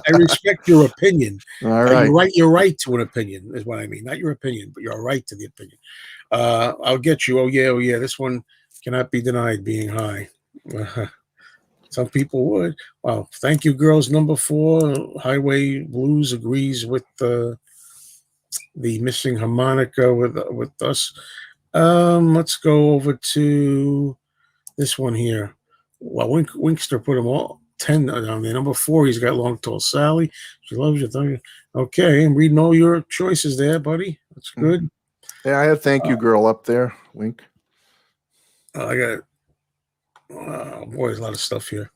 I respect your opinion. All right. You're right to an opinion is what I mean. Not your opinion, but you're right to the opinion. I'll get you. Oh yeah. This one cannot be denied being high. Some people would. Well, thank you, girls. Number 4, Highway Blues agrees with the missing harmonica with us. Let's go over to this one here. Well, Winkster put them all 10 down there. Number 4, he's got Long Tall Sally. She loves you. Thank you. Okay, I'm reading all your choices there, buddy. That's good. Yeah, I had Thank You Girl up there. Wink. I got, oh boy, there's a lot of stuff here.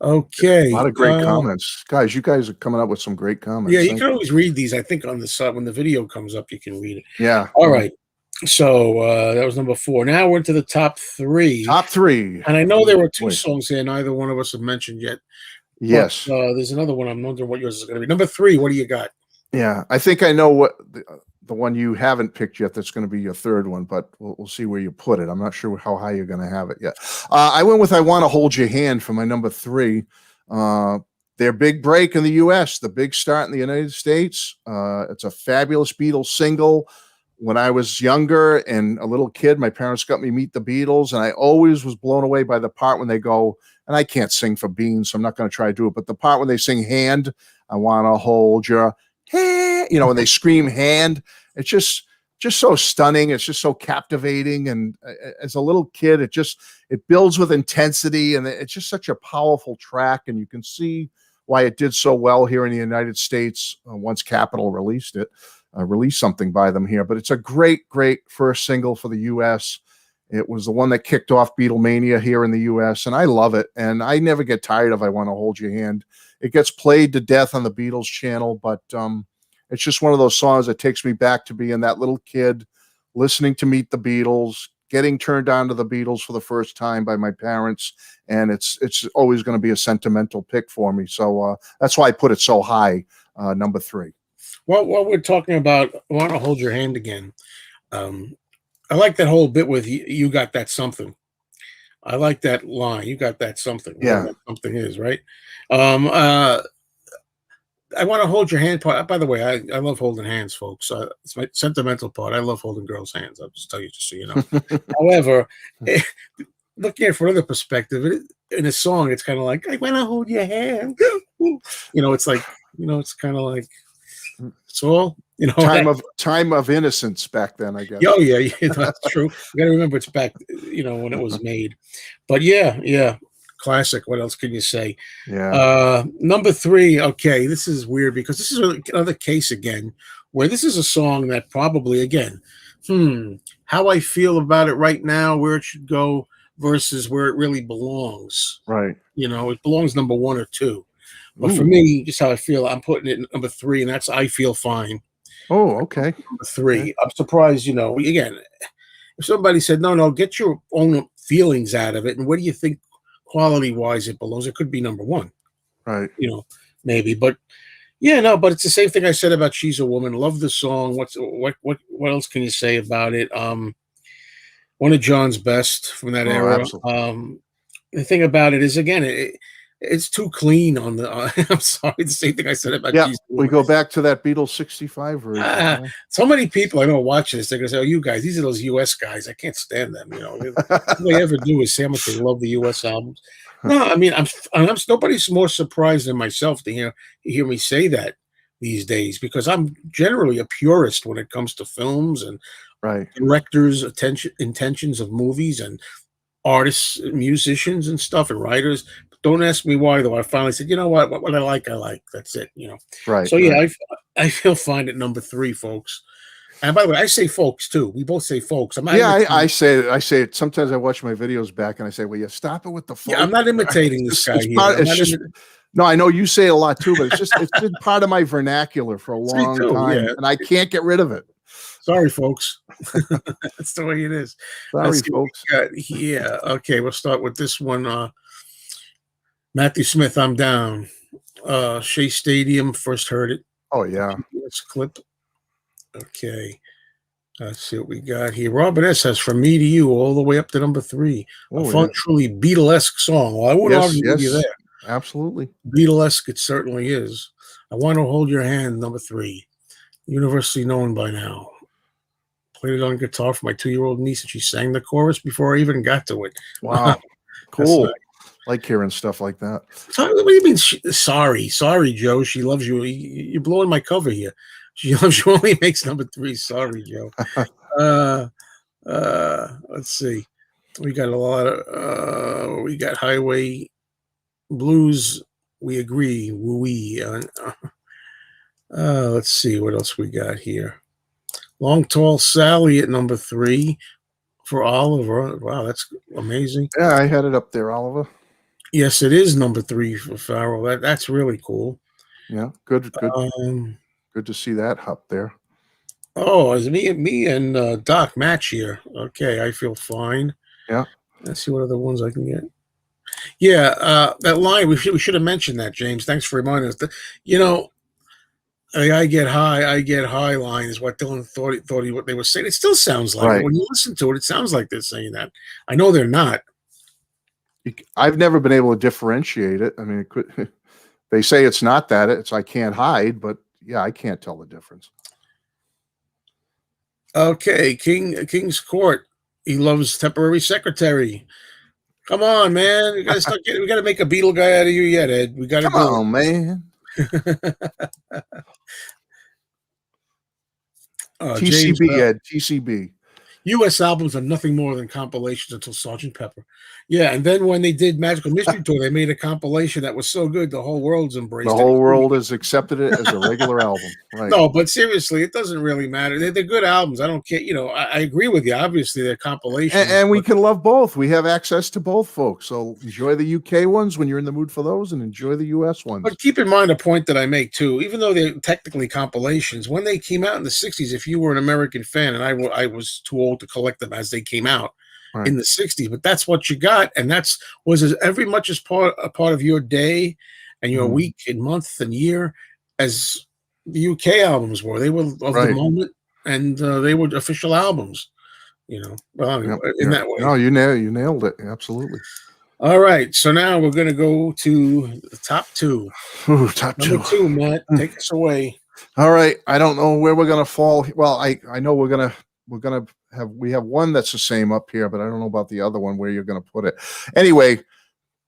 Okay. A lot of great comments. Guys, you guys are coming up with some great comments. Yeah, you can always read these. I think on the side, when the video comes up, you can read it. Yeah. All right. So that was number 4. Now we're to the top 3. Top 3. And I know there were 2 songs here, neither one of us have mentioned yet. Yes. But, there's another one. I'm wondering what yours is going to be. Number 3, what do you got? Yeah, I think I know what the one you haven't picked yet that's going to be your third one, but we'll see where you put it. I'm not sure how high you're going to have it yet. I went with I Want to Hold Your Hand for my number 3. Their big break in the U.S., the big start in the United States. It's a fabulous Beatles single. When I was younger and a little kid, my parents got me Meet the Beatles, and I always was blown away by the part when they go, and I can't sing for Beans, so I'm not going to try to do it, but the part when they sing Hand, I want to hold your hand, when they scream Hand, it's just so stunning. It's just so captivating. And as a little kid, it builds with intensity, and it's just such a powerful track. And you can see why it did so well here in the United States once Capitol released something by them here. But it's a great, great first single for the U.S. It was the one that kicked off Beatlemania here in the U.S., and I love it. And I never get tired of I Want to Hold Your Hand. It gets played to death on the Beatles channel, but it's just one of those songs that takes me back to being that little kid, listening to Meet the Beatles, getting turned on to the Beatles for the first time by my parents, and it's always going to be a sentimental pick for me. So that's why I put it so high, number 3. Well, while we're talking about I Want to Hold Your Hand again, I like that whole bit with you got that something. I like that line. You got that something. Yeah. That something is, right? I Want to Hold Your Hand part. By the way, I love holding hands, folks. It's my sentimental part. I love holding girls' hands. I'll just tell you, just so you know. However, looking at it from another perspective, in a song, it's kind of like, I want to hold your hand. It's like, it's kind of like, it's all, time of innocence back then, I guess. Oh yeah, that's true. You got to remember it's back, when it was made. But yeah. Classic. What else can you say? Yeah. Number 3. Okay, this is weird because this is another case again where this is a song that probably again, how I feel about it right now, where it should go versus where it really belongs. Right. It belongs number 1 or 2. But for me, just how I feel, I'm putting it in number 3, and that's I Feel Fine. Oh, okay. Number 3. Okay. I'm surprised. Again, if somebody said no, get your own feelings out of it, and where do you think? Quality-wise, it belongs. It could be number 1, right? Maybe, but but it's the same thing I said about She's a Woman. Love the song. What else can you say about it? One of John's best from that era. Absolutely. The thing about it is, again, it's too clean on the. I'm sorry, the same thing I said about. Yeah, we go back to that Beatles '65 version. So many people I know watch this. They're gonna say, "Oh, you guys, these are those U.S. guys. I can't stand them." All they ever do is say how much they love the U.S. albums. No, I mean, I'm nobody's more surprised than myself to hear me say that these days, because I'm generally a purist when it comes to films and directors' intentions of movies and artists, musicians, and stuff, and writers. Don't ask me why, though. I finally said, you know what I like. That's it. Right. So yeah, I feel fine at number 3, folks. And by the way, I say folks too. We both say folks. I'm not. Yeah, I say it. Sometimes I watch my videos back and I say, "Well, you stop it with the folks." Yeah, I'm not imitating this guy here. No, I know you say it a lot too, but it's been part of my vernacular for a long time, and I can't get rid of it. Sorry, folks. That's the way it is. Sorry, folks. Yeah. Okay, we'll start with this one. Matthew Smith, I'm Down. Shea Stadium, first heard it. Oh, yeah. Let's clip. Okay. Let's see what we got here. Robert S. has From Me to You all the way up to number 3. A fun, truly Beatlesque song. Well, I wouldn't argue with you there. Absolutely. Beatlesque, it certainly is. I Want to Hold Your Hand, number 3. Universally known by now. Played it on guitar for my 2-year-old niece, and she sang the chorus before I even got to it. Wow. Cool. Like hearing stuff like that. What do you mean? Sorry, Joe. She loves you. You're blowing my cover here. She loves you only makes number 3. Sorry, Joe. Let's see. We got a lot of. We got Highway Blues. We agree. Woo-wee. Let's see what else we got here. Long Tall Sally at number 3 for Oliver. Wow, that's amazing. Yeah, I had it up there, Oliver. Yes, it is number 3 for Farrell. That's really cool. Yeah, good. Good to see that up there. Oh, is me and Doc match here? Okay, I feel fine. Yeah. Let's see what other ones I can get. Yeah, that line we should have mentioned that, James. Thanks for reminding us. I get high line is what Dylan thought what they were saying. It still sounds like it. When you listen to it, it sounds like they're saying that. I know they're not. I've never been able to differentiate it. I mean, it could. They say it's not that. It's I can't hide, but yeah, I can't tell the difference. Okay, King's Court. He loves Temporary Secretary. Come on, man. We gotta make a Beatle guy out of you yet, Ed. We gotta Come on, man. TCB, James, Ed. TCB. U.S. albums are nothing more than compilations until Sgt. Pepper. Yeah, and then when they did Magical Mystery Tour, they made a compilation that was so good the whole world's embraced it. The whole world has accepted it as a regular album. Right. No, but seriously, it doesn't really matter. They're good albums. I don't care. I agree with you. Obviously, they're compilations. And we can love both. We have access to both, folks. So enjoy the UK ones when you're in the mood for those, and enjoy the US ones. But keep in mind a point that I make, too. Even though they're technically compilations, when they came out in the 60s, if you were an American fan, and I was too old to collect them as they came out, right, in the 60s, but that's what you got, and was as every much as a part of your day and your week and month and year as the UK albums were. They were of the moment, and they were official albums. Well, in that way. No, you nailed it. Absolutely. All right, so now we're going to go to the top 2. Ooh, top Number 2, Matt, take us away. All right, I don't know where we're going to fall. Well, I know we have one that's the same up here, but I don't know about the other one where you're going to put it. Anyway,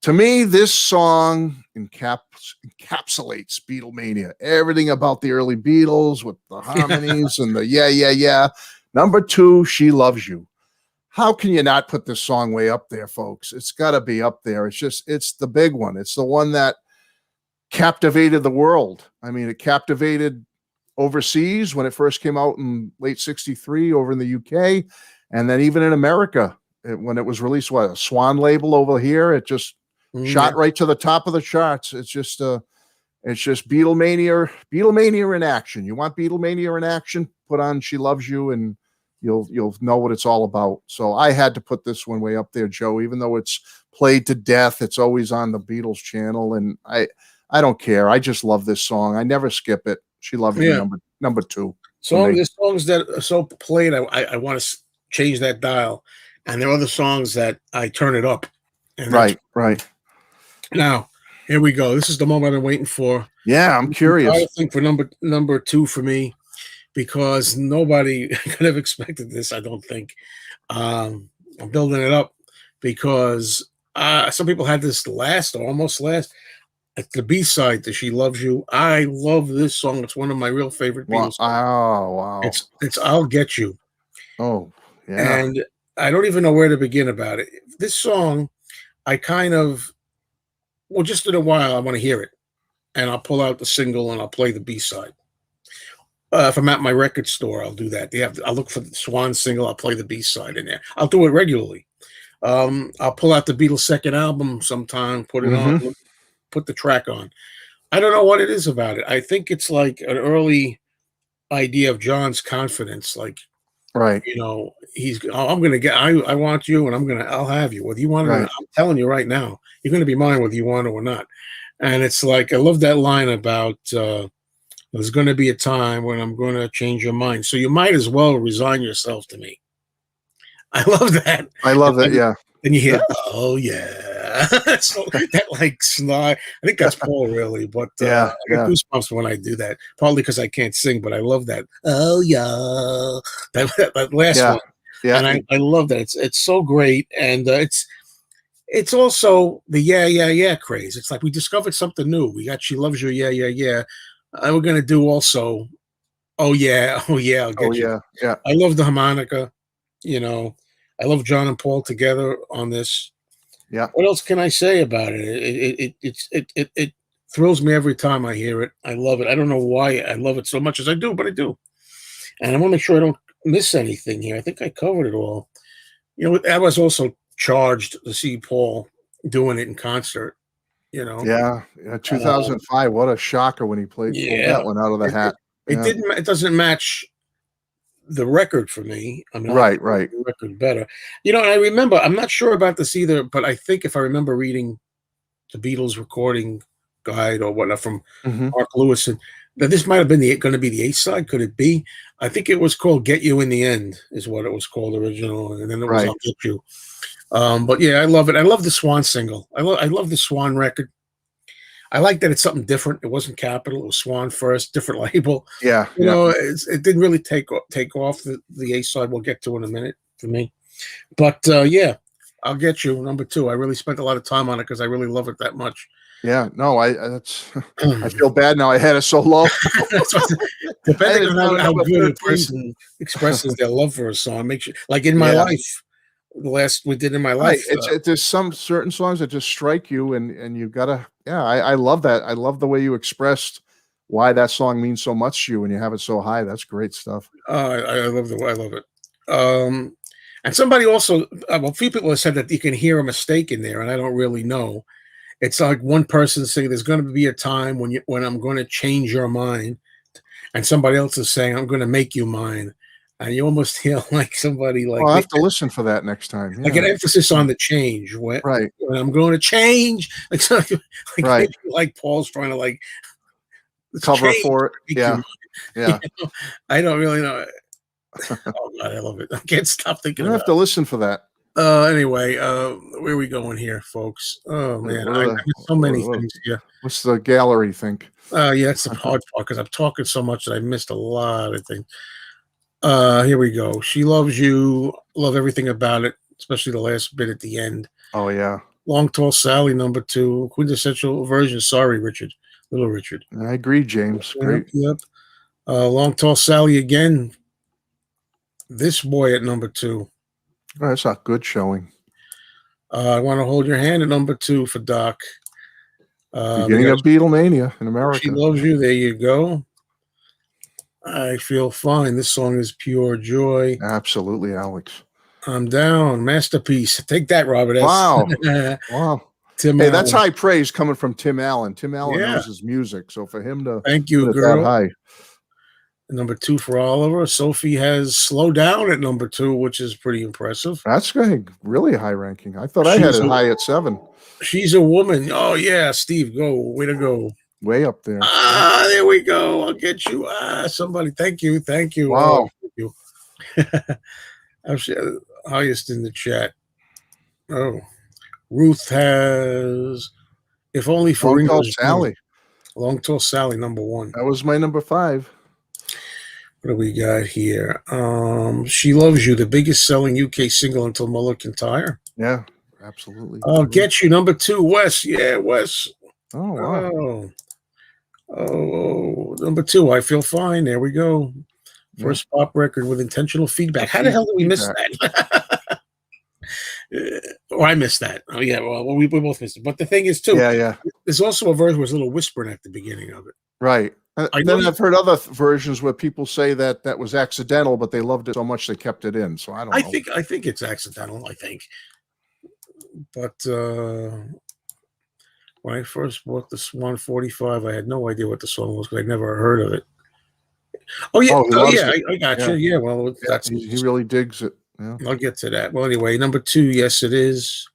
to me, this song encapsulates Beatlemania. Everything about the early Beatles with the harmonies and the yeah. Number 2, She Loves You. How can you not put this song way up there, folks? It's got to be up there. It's the big one. It's the one that captivated the world. I mean, it captivated overseas when it first came out in late 63 over in the UK, and then even in America when it was released, a Swan label over here, it just shot right to the top of the charts. It's just Beatlemania in action. You want Beatlemania in action? Put on She Loves You, and you'll know what it's all about. So I had to put this one way up there, Joe, even though it's played to death. It's always on the Beatles channel, and I don't care. I just love this song. I never skip it. She Loves You, number 2. There's songs that are so played, I want to change that dial, and there are other songs that I turn it up. And right. Now, here we go. This is the moment I've been waiting for. Yeah, I'm curious. I think for number 2 for me, because nobody could have expected this, I don't think. I'm building it up because some people had this almost last. At the B-side to She Loves You. I love this song. It's one of my real favorite Beatles songs. Oh, wow. It's I'll Get You. Oh, yeah. And I don't even know where to begin about it. This song, just in a while, I want to hear it. And I'll pull out the single and I'll play the B-side. If I'm at my record store, I'll do that. I'll look for the Swan single. I'll play the B-side in there. I'll do it regularly. I'll pull out the Beatles' second album sometime, put it on, put the track on. I don't know what it is about it. I think it's like an early idea of John's confidence. Like, right. I'm going to get, I want you, and I'll have you. Whether you want it or not, I'm telling you right now, you're going to be mine whether you want it or not. And it's like, I love that line about, there's going to be a time when I'm going to change your mind. So you might as well resign yourself to me. I love that. I love that. Yeah. And you hear, oh yeah. So that like snark. I think that's Paul really, but I get goosebumps when I do that. Partly because I can't sing, but I love that. Oh yeah, that last one. Yeah, and I love that. It's so great, and it's also the yeah, yeah, yeah craze. It's like we discovered something new. We got She Loves You, yeah, yeah, yeah. We're gonna do also, oh yeah, oh yeah, I'll Oh get you. yeah, yeah, I love the harmonica, you know. I love John and Paul together on this. yeah. What else can I say about it? It thrills me every time I hear it. I love it. I don't know why I love it so much as I do, but I do. And I want to make sure I don't miss anything here. I think I covered it all. You know, I was also charged to see Paul doing it in concert. You know, Yeah, yeah, uh, 2005. What a shocker when he pulled yeah, that one out of the it, it, hat. it Yeah, didn't. It doesn't match the record for me. I mean, I like right, right. the record better. You know, and I remember. I'm not sure about this either, but I think if I remember reading the Beatles recording guide or whatnot from Hmm. Mark Lewis, and that this might have been going to be the A side. Could it be? I think it was called "Get You in the End" is what it was called original, and then it was Right. "I'll Get You." But yeah, I love it. I love the Swan single. I love the Swan record. I like that it's something different. It wasn't Capitol. It was Swan first, different label. Yeah, You yeah. know, it didn't really take off the A side. We'll get to in a minute for me. But yeah, I'll get you number two. I really spent a lot of time on it because I really love it that much. Yeah, no, that's I feel bad now. I had it so low. I had Depending it on down at how number good a 13. person expresses their love for a song, make sure, like in my Yeah, life, the last we did in my right. life. There's some certain songs that just strike you, and you gotta. Yeah, I love that. I love the way you expressed why that song means so much to you, and you have it so high. That's great stuff. I love it. And somebody also, well, a few people have said that you can hear a mistake in there, and I don't really know. It's like one person saying, "There's going to be a time when I'm going to change your mind," and somebody else is saying, "I'm going to make you mine," and you almost feel like somebody Well, I have to listen for that next time. like an Yeah, emphasis yeah. on the change. Right, When I'm going to change, like, like right. maybe like Paul's trying to like let's Cover change, for it. make you Yeah, mine. yeah. You know? I don't really know. Oh God, I love it. I can't stop I'm thinking gonna about have to listen for that. Anyway, where are we going here, folks? Oh man, I have so many things here. What's the gallery think? Yeah, that's the hard part because I'm talking so much that I missed a lot of things. Here we go. She Loves You. Love everything about it, especially the last bit at the end. Oh yeah, Long Tall Sally, number two, quintessential version. Sorry, Richard, Little Richard. I agree, James. Yep, Great. yep. Long Tall Sally again. This boy at number two. Oh, that's a good showing. I Want to Hold Your Hand at number two for Doc. We Beginning got of Beatlemania in She America. Loves You. There you go. I Feel Fine. This song is pure joy. Absolutely, Alex. I'm Down. Masterpiece. Take that, Robert S. Wow. Wow. Tim Hey, that's Allen. high praise coming from Tim Allen. Tim Allen Yeah. knows his music, so for him to Thank you, put it that girl. high, Number two for Oliver. Sophie has Slow Down at number two, which is pretty impressive. that's good. Really high ranking. I thought I had She's it a, high at 7. she's a woman. Oh, yeah. Steve, go. Way to go. Way up there. There we go. I'll get you. Somebody. Thank you. Thank you. Wow. Thank you. I'm highest in the chat. Oh, Ruth has If Only for Long Tall Ringo's Drum. Sally. Long Tall Sally, number one. That was my number 5. What do we got here? She Loves You, the biggest selling UK single until Muller can tire. Yeah, absolutely. I'll Get You, number two, Wes. Yeah, Wes. Oh, wow. Number two, I Feel Fine. There we go. First pop record with intentional feedback. How the hell did we miss that? I missed that. Oh, yeah. Well, we both missed it. But the thing is, too, Yeah. there's also a version where there's a little whispering at the beginning of it. Right. know Then I've heard other versions where people say that that was accidental, but they loved it so much they kept it in. So I don't know. I think it's accidental. I think, but when I first bought the Swan 45, I had no idea what the song was because I'd never heard of it. Oh yeah, I got you. Yeah, well, that's he really digs it. Yeah. I'll get to that. Well, anyway, number two, yes, it is.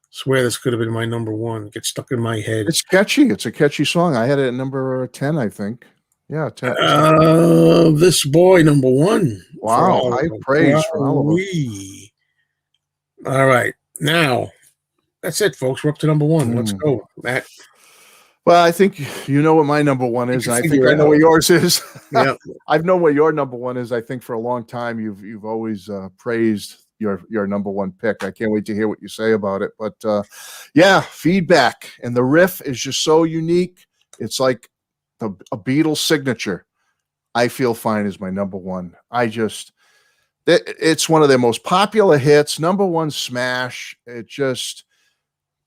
Swear this could have been my number one. Get stuck in my head. It's catchy. It's a catchy song. I had it at number 10, I think. Yeah, 10. This boy, number one. Wow, high praise for Oliver. All right, now that's it, folks. We're up to number one. Let's go, Matt. Well, I think you know what my number one is, and I think I know what yours is. Yeah. I've known what your number one is. I think for a long time you've always praised your number one pick. I can't wait to hear what you say about it. But yeah, Feedback, and the riff is just so unique. It's like a Beatles signature. I Feel Fine is my number one. It's one of their most popular hits, number one smash. It just,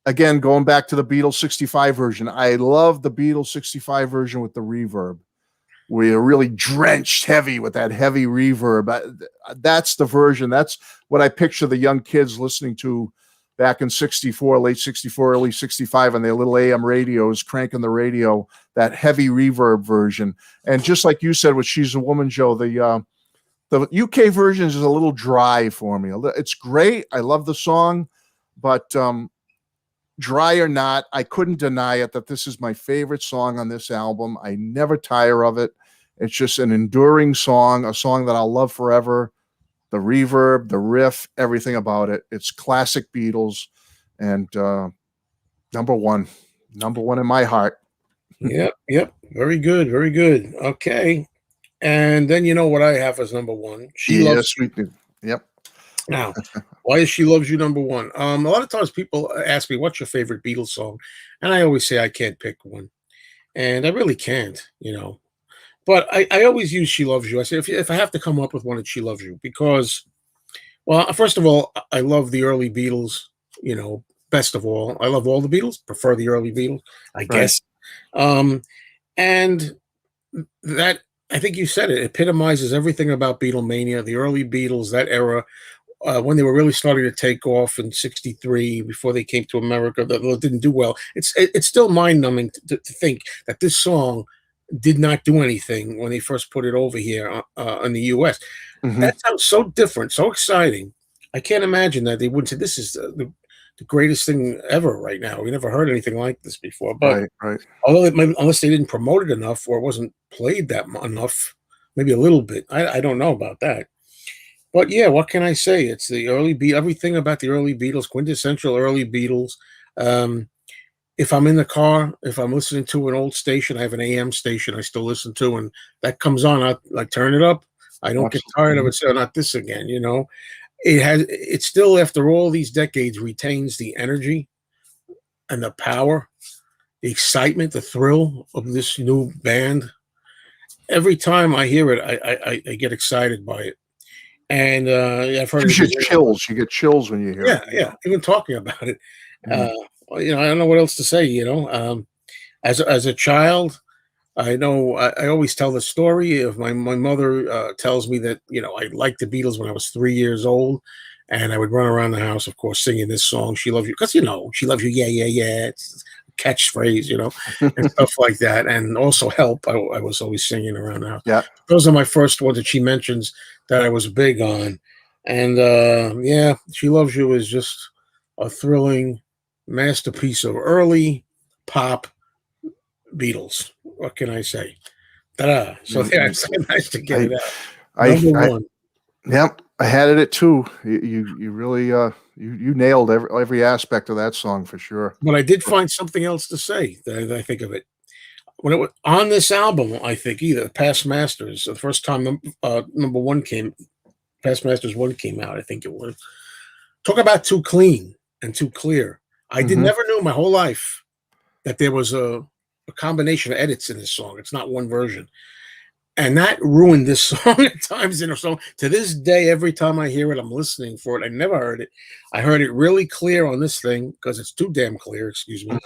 again, going back to the Beatles 65 version, I love the Beatles 65 version with the reverb. We're really drenched heavy with that heavy reverb. That's the version. That's what I picture the young kids listening to back in 64, late 64, early 65 on their little AM radios, cranking the radio, that heavy reverb version. And just like you said with She's a Woman, Joe, the UK version is a little dry for me. It's great. I love the song, but dry or not, I couldn't deny it that this is my favorite song on this album. I never tire of it. It's just an enduring song, a song that I'll love forever. The reverb, the riff, everything about it. It's classic Beatles, and number one in my heart. Yep. Very good. Very good. Okay. And then you know what I have as number one? She Loves You. Yep. Now, why is She Loves You number one? A lot of times people ask me, what's your favorite Beatles song? And I always say I can't pick one. And I really can't, But I always use She Loves You. I say, if I have to come up with one, it's She Loves You. Because, well, first of all, I love the early Beatles, best of all. I love all the Beatles, prefer the early Beatles, I guess. And that, I think you said it, epitomizes everything about Beatlemania, the early Beatles, that era, when they were really starting to take off in '63, before they came to America, that didn't do well. It's still mind-numbing to think that this song did not do anything when they first put it over here in the U.S. Mm-hmm. That sounds so different, so exciting. I can't imagine that they wouldn't say this is the greatest thing ever right now. We never heard anything like this before. But right. Although unless they didn't promote it enough or it wasn't played that enough, maybe a little bit. I don't know about that. But yeah, what can I say? It's the early everything about the early Beatles, quintessential early Beatles. If I'm in the car, if I'm listening to an old station, I have an AM station I still listen to, and that comes on, I turn it up. I don't get tired of it. So not this again, It still, after all these decades, retains the energy and the power, the excitement, the thrill of this new band. Every time I hear it, I get excited by it. And I've heard it gives you chills. You get chills when you hear it. Yeah. Even talking about it, I don't know what else to say. As a child, I know I always tell the story of my mother tells me that I liked the Beatles when I was 3 years old, and I would run around the house, of course, singing this song, "She Loves You," because She Loves You, yeah. It's a catchphrase, and stuff like that, and also "Help." I was always singing around the house. Yeah, those are my first ones that she mentions that I was big on, and yeah, "She Loves You" is just a thrilling masterpiece of early pop Beatles. What can I say? Ta-da. So yeah, it's nice to get it out. Number one. Yep, I had it too. You really you nailed every aspect of that song for sure. But I did find something else to say that I think of it. When it was on this album, I think either Past Masters, the first time number one Past Masters 1 came out, I think it was. Talk about too clean and too clear. I never knew my whole life that there was a combination of edits in this song. It's not one version. And that ruined this song at times in a song. To this day, every time I hear it, I'm listening for it. I never heard it. I heard it really clear on this thing because it's too damn clear, excuse me.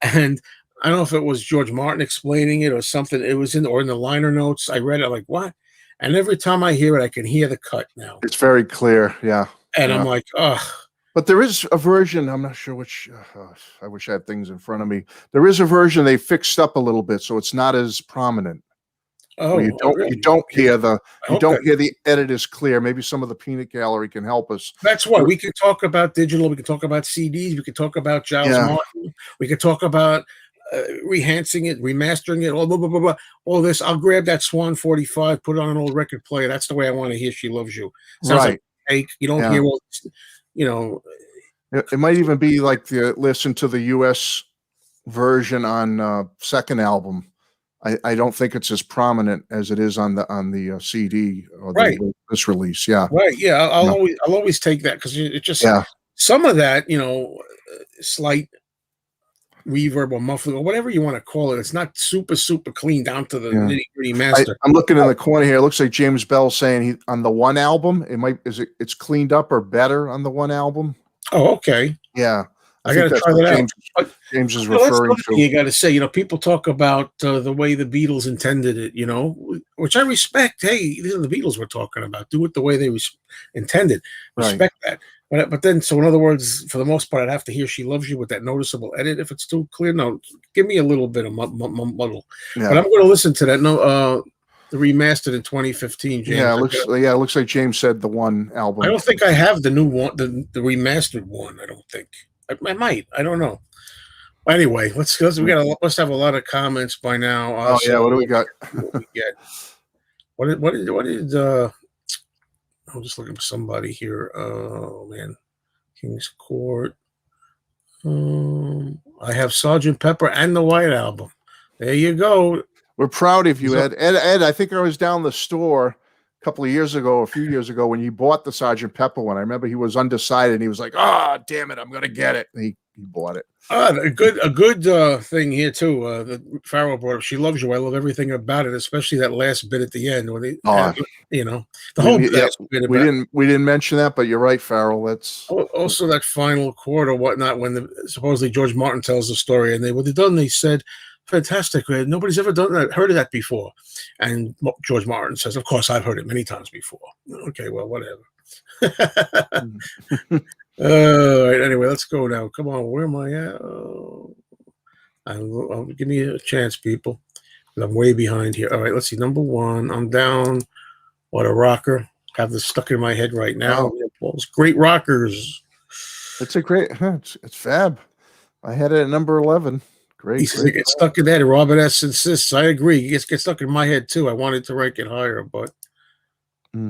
And I don't know if it was George Martin explaining it or something. It was in the liner notes. I read it like, what? And every time I hear it, I can hear the cut now. It's very clear, yeah. And I'm like, ugh. But there is a version, I'm not sure which, I wish I had things in front of me. There is a version they fixed up a little bit, so it's not as prominent. Oh, you don't hear the edit is clear. Maybe some of the peanut gallery can help us. That's why we could talk about digital. We could talk about CDs. We could talk about Giles Martin. We could talk about rehancing it, remastering it, blah, blah, blah, blah. All this. I'll grab that Swan 45, put it on an old record player. That's the way I want to hear "She Loves You." Sounds like fake. You don't hear all this, It might even be like listen to the US version on second album. I don't think it's as prominent as it is on the CD or Right. this release. Yeah. Right. Yeah. Yeah. I'll always take that because it just Yeah. some of that, slight reverb or muffling or whatever you want to call it. It's not super clean down to the Yeah. nitty gritty master. I'm looking in the corner here. It looks like James Bell saying he on the one album. It's cleaned up or better on the one album. Oh, okay. Yeah. I think got to that's try what that out. James is That's referring another thing to. you got to say. People talk about the way the Beatles intended it. Which I respect. Hey, these are the Beatles we're talking about. Do it the way they intended. Respect that. But then, so in other words, for the most part, I'd have to hear "She Loves You" with that noticeable edit. If it's too clear, no, give me a little bit of muddle. Yeah. But I'm going to listen to that. No, the remastered in 2015. James. Yeah, it looks like James said the one album. I don't think I have the new one, the remastered one. I don't think I might. I don't know. Anyway, let's have a lot of comments by now. Oh yeah, what do we got? What we get? What did I'm just looking for somebody here. Oh man, King's Court. I have Sergeant Pepper and the White Album. There you go. We're proud of you, Ed. Ed, I think I was down the store a few years ago, when you bought the Sergeant Pepper one. I remember he was undecided and he was like, damn it, I'm gonna get it. And he bought it. A good thing here too. That Farrell brought up. She Loves You. I love everything about it, especially that last bit at the end where the whole bit. We didn't mention that, but you're right, Farrell. That's also that final chord or whatnot when supposedly George Martin tells the story, and they said, fantastic, nobody's ever heard of that before. And George Martin says, of course I've heard it many times before. Okay, well, whatever. All right, anyway, let's go now. Come on, where am I at? Give me a chance, people. I'm way behind here. All right, let's see. Number one, I'm down. What a rocker. Have this stuck in my head right now. Wow. Great rockers. It's a great, it's FaB. I had it at number 11. Great. He says it gets stuck in that. Robert S. insists. I agree. It gets stuck in my head too. I wanted to rank it higher, but I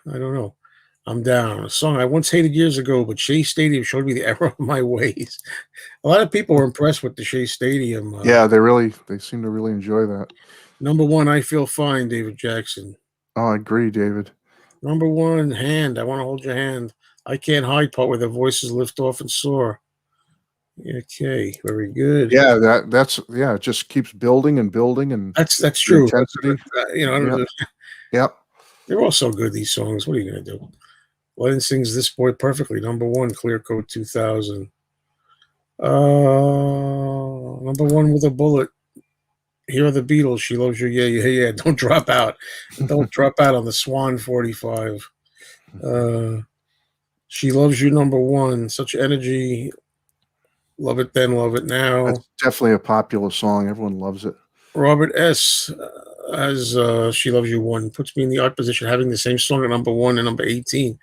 don't know. I'm down. A song I once hated years ago, but Shea Stadium showed me the error of my ways. A lot of people were impressed with the Shea Stadium. Yeah, they seem to really enjoy that. Number one, I Feel Fine, David Jackson. Oh, I agree, David. Number one, Hand. I Want to Hold Your Hand. I Can't Hide part where the voices lift off and soar. Okay, very good. Yeah, it just keeps building and building, and that's true. Intensity. Yep. They're all so good, these songs. What are you gonna do? Lennon sings This Boy perfectly. Number one, Clear Coat 2000. Number one with a bullet. Here are the Beatles. She Loves You. Yeah. Don't drop out. Don't drop out on the Swan 45. She Loves You. Number one. Such energy. Love it then, love it now. That's definitely a popular song. Everyone loves it. Robert S. as She Loves You 1 puts me in the odd position having the same song at number 1 and number 18.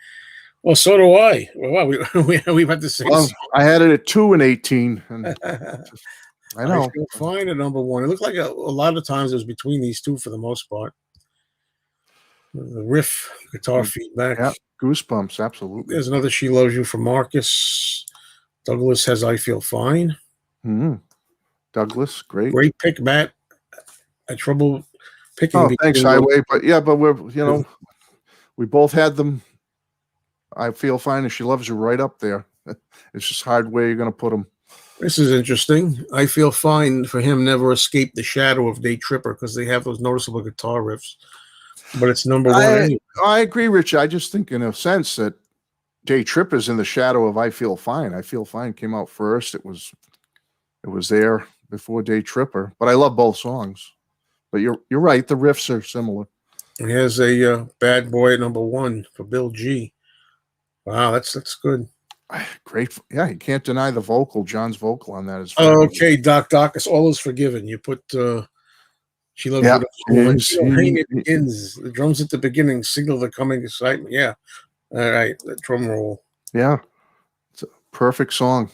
Well, so do I. Well, wow, we've had the same song. I had it at 2 and 18. And I know. I Feel Fine at number 1. It looked like a lot of times it was between these two for the most part. The riff, guitar feedback. Yeah, Goosebumps, absolutely. There's another She Loves You from Marcus. Douglas has I Feel Fine. Douglas, great. Great pick, Matt. I had trouble picking. Oh, thanks, Highway. But we're, we both had them. I Feel Fine and She Loves You right up there. It's just hard where you're going to put them. This is interesting. I Feel Fine for him never escaped the shadow of Day Tripper because they have those noticeable guitar riffs. But it's number 1. Anyway. I agree, Rich. I just think in a sense that Day Tripper's in the shadow of I Feel Fine. I Feel Fine came out first. It was there before Day Tripper. But I love both songs. But you're right. The riffs are similar. He has a Bad Boy at number 1 for Bill G. Wow, that's good. Great. Yeah, you can't deny the vocal. John's vocal on that is. Okay, Doc, it's all is forgiven. You put She Loves You. It begins. The drums at the beginning signal the coming excitement. Yeah. All right, the drum roll. Yeah, it's a perfect song.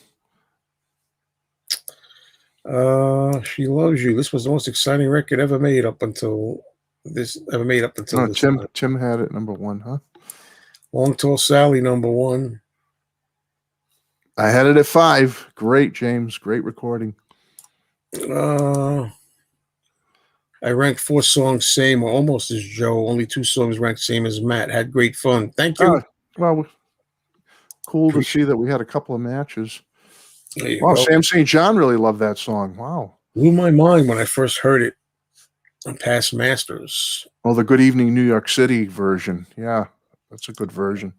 She Loves You. This was the most exciting record ever made up until this. Tim had it number 1, huh? Long Tall Sally, number 1. I had it at 5. Great, James. Great recording. I ranked 4 songs same or almost as Joe. Only 2 songs ranked same as Matt. Had great fun. Thank you. Well, cool to see that we had a couple of matches. There you Wow, go. Sam St. John really loved that song. Wow. Blew my mind when I first heard it on Past Masters. Oh, the Good Evening New York City version. Yeah, that's a good version.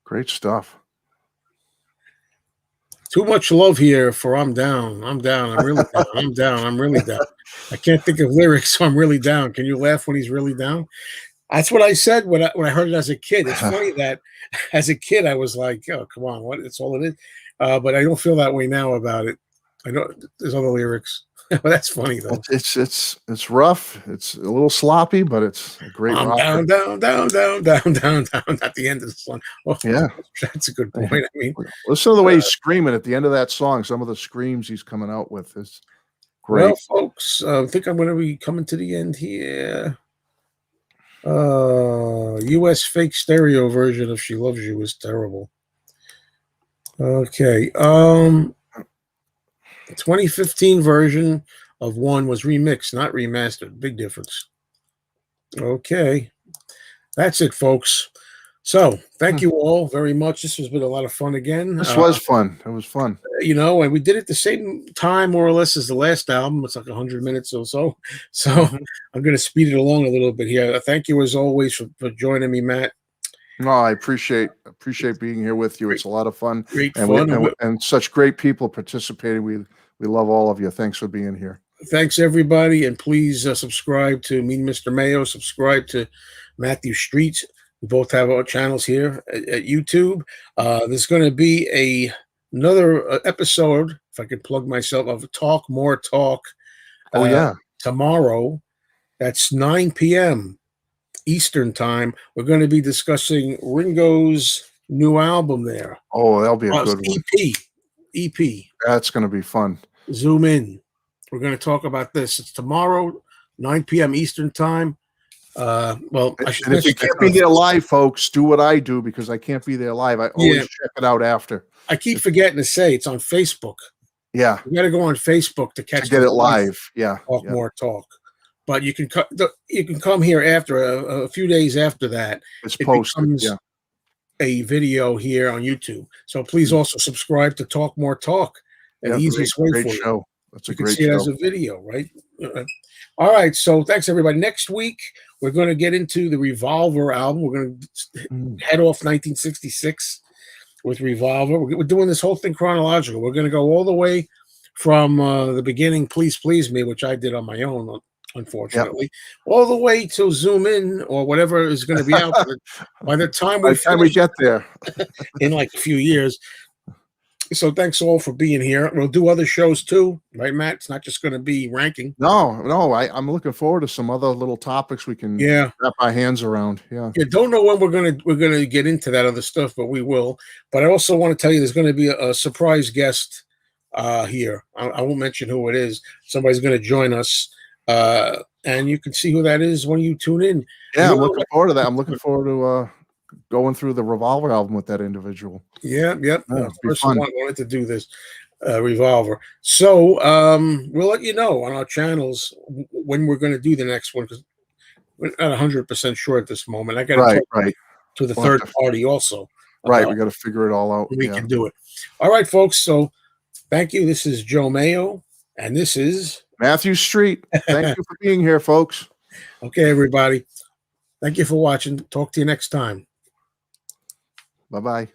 Great stuff. Too much love here for I'm down. I'm down. I'm really down. I'm down. I'm really down. I can't think of lyrics, so I'm really down. Can you laugh when he's really down? That's what I said when I heard it as a kid. It's funny that as a kid I was like, "Oh, come on, what? It's all it is." But I don't feel that way now about it. I know there's other lyrics, but that's funny though. It's rough. It's a little sloppy, but it's a great I'm rocker. down, down, down, down, down, down at the end of the song. Oh, Yeah, that's a good point. I mean, listen to the way he's screaming at the end of that song. Some of the screams he's coming out with is great. well, folks, I think I'm going to be coming to the end here. US fake stereo version of She Loves You is terrible. Okay. 2015 version of One was remixed, not remastered. Big difference. Okay. That's it, folks. So thank you all very much. This has been a lot of fun again. This was fun. It was fun. You know, and we did it the same time more or less as the last album. It's like 100 minutes or so. So I'm going to speed it along a little bit here. Thank you as always for joining me, Matt. No, I appreciate being here with you. It's a lot of fun. Great and fun. And such great people participating. We love all of you. Thanks for being here. Thanks everybody, and please subscribe to me, Mr. Mayo. Subscribe to Matthew Street. We both have our channels here at YouTube. There's going to be another episode, if I could plug myself, of Talk More Talk. Oh yeah, tomorrow. That's 9 p.m. Eastern time. We're going to be discussing Ringo's new album there. Oh, that'll be a good one. EP. That's going to be fun. Zoom in. We're going to talk about this. It's tomorrow, 9 p.m. Eastern time. Well, and if you can't be there live, folks, do what I do because I can't be there live. I always check it out after. I keep forgetting to say it's on Facebook. Yeah, you got to go on Facebook to catch get it live. Yeah, Talk More Talk. But you can come here after a few days after that. It's posted. Yeah, a video here on YouTube. So please also subscribe to Talk More Talk. The easiest way for you. That's a great show. You can see it as a video, right? All right. So thanks everybody. Next week we're going to get into the Revolver album. We're going to head off 1966 with Revolver. We're doing this whole thing chronological. We're going to go all the way from the beginning, Please Please Me, which I did on my own, unfortunately, all the way till Zoom In or whatever is going to be out. By the time we get there in like a few years. So thanks all for being here. We'll do other shows too, right, Matt? It's not just going to be ranking. No, I'm looking forward to some other little topics we can wrap our hands around. Yeah. Don't know when we're gonna get into that other stuff, but we will. But I also want to tell you there's going to be a surprise guest here. I won't mention who it is. Somebody's going to join us, and you can see who that is when you tune in. Yeah, I'm looking forward to that. I'm looking forward to going through the Revolver album with that individual. Yeah. First one wanted to do this Revolver. So we'll let you know on our channels when we're going to do the next one because we're not 100% sure at this moment. I got to talk to the third party also. Right, we got to figure it all out. We can do it. All right, folks. So thank you. This is Joe Mayo, and this is Matthew Street. Thank you for being here, folks. Okay, everybody. Thank you for watching. Talk to you next time. Bye-bye.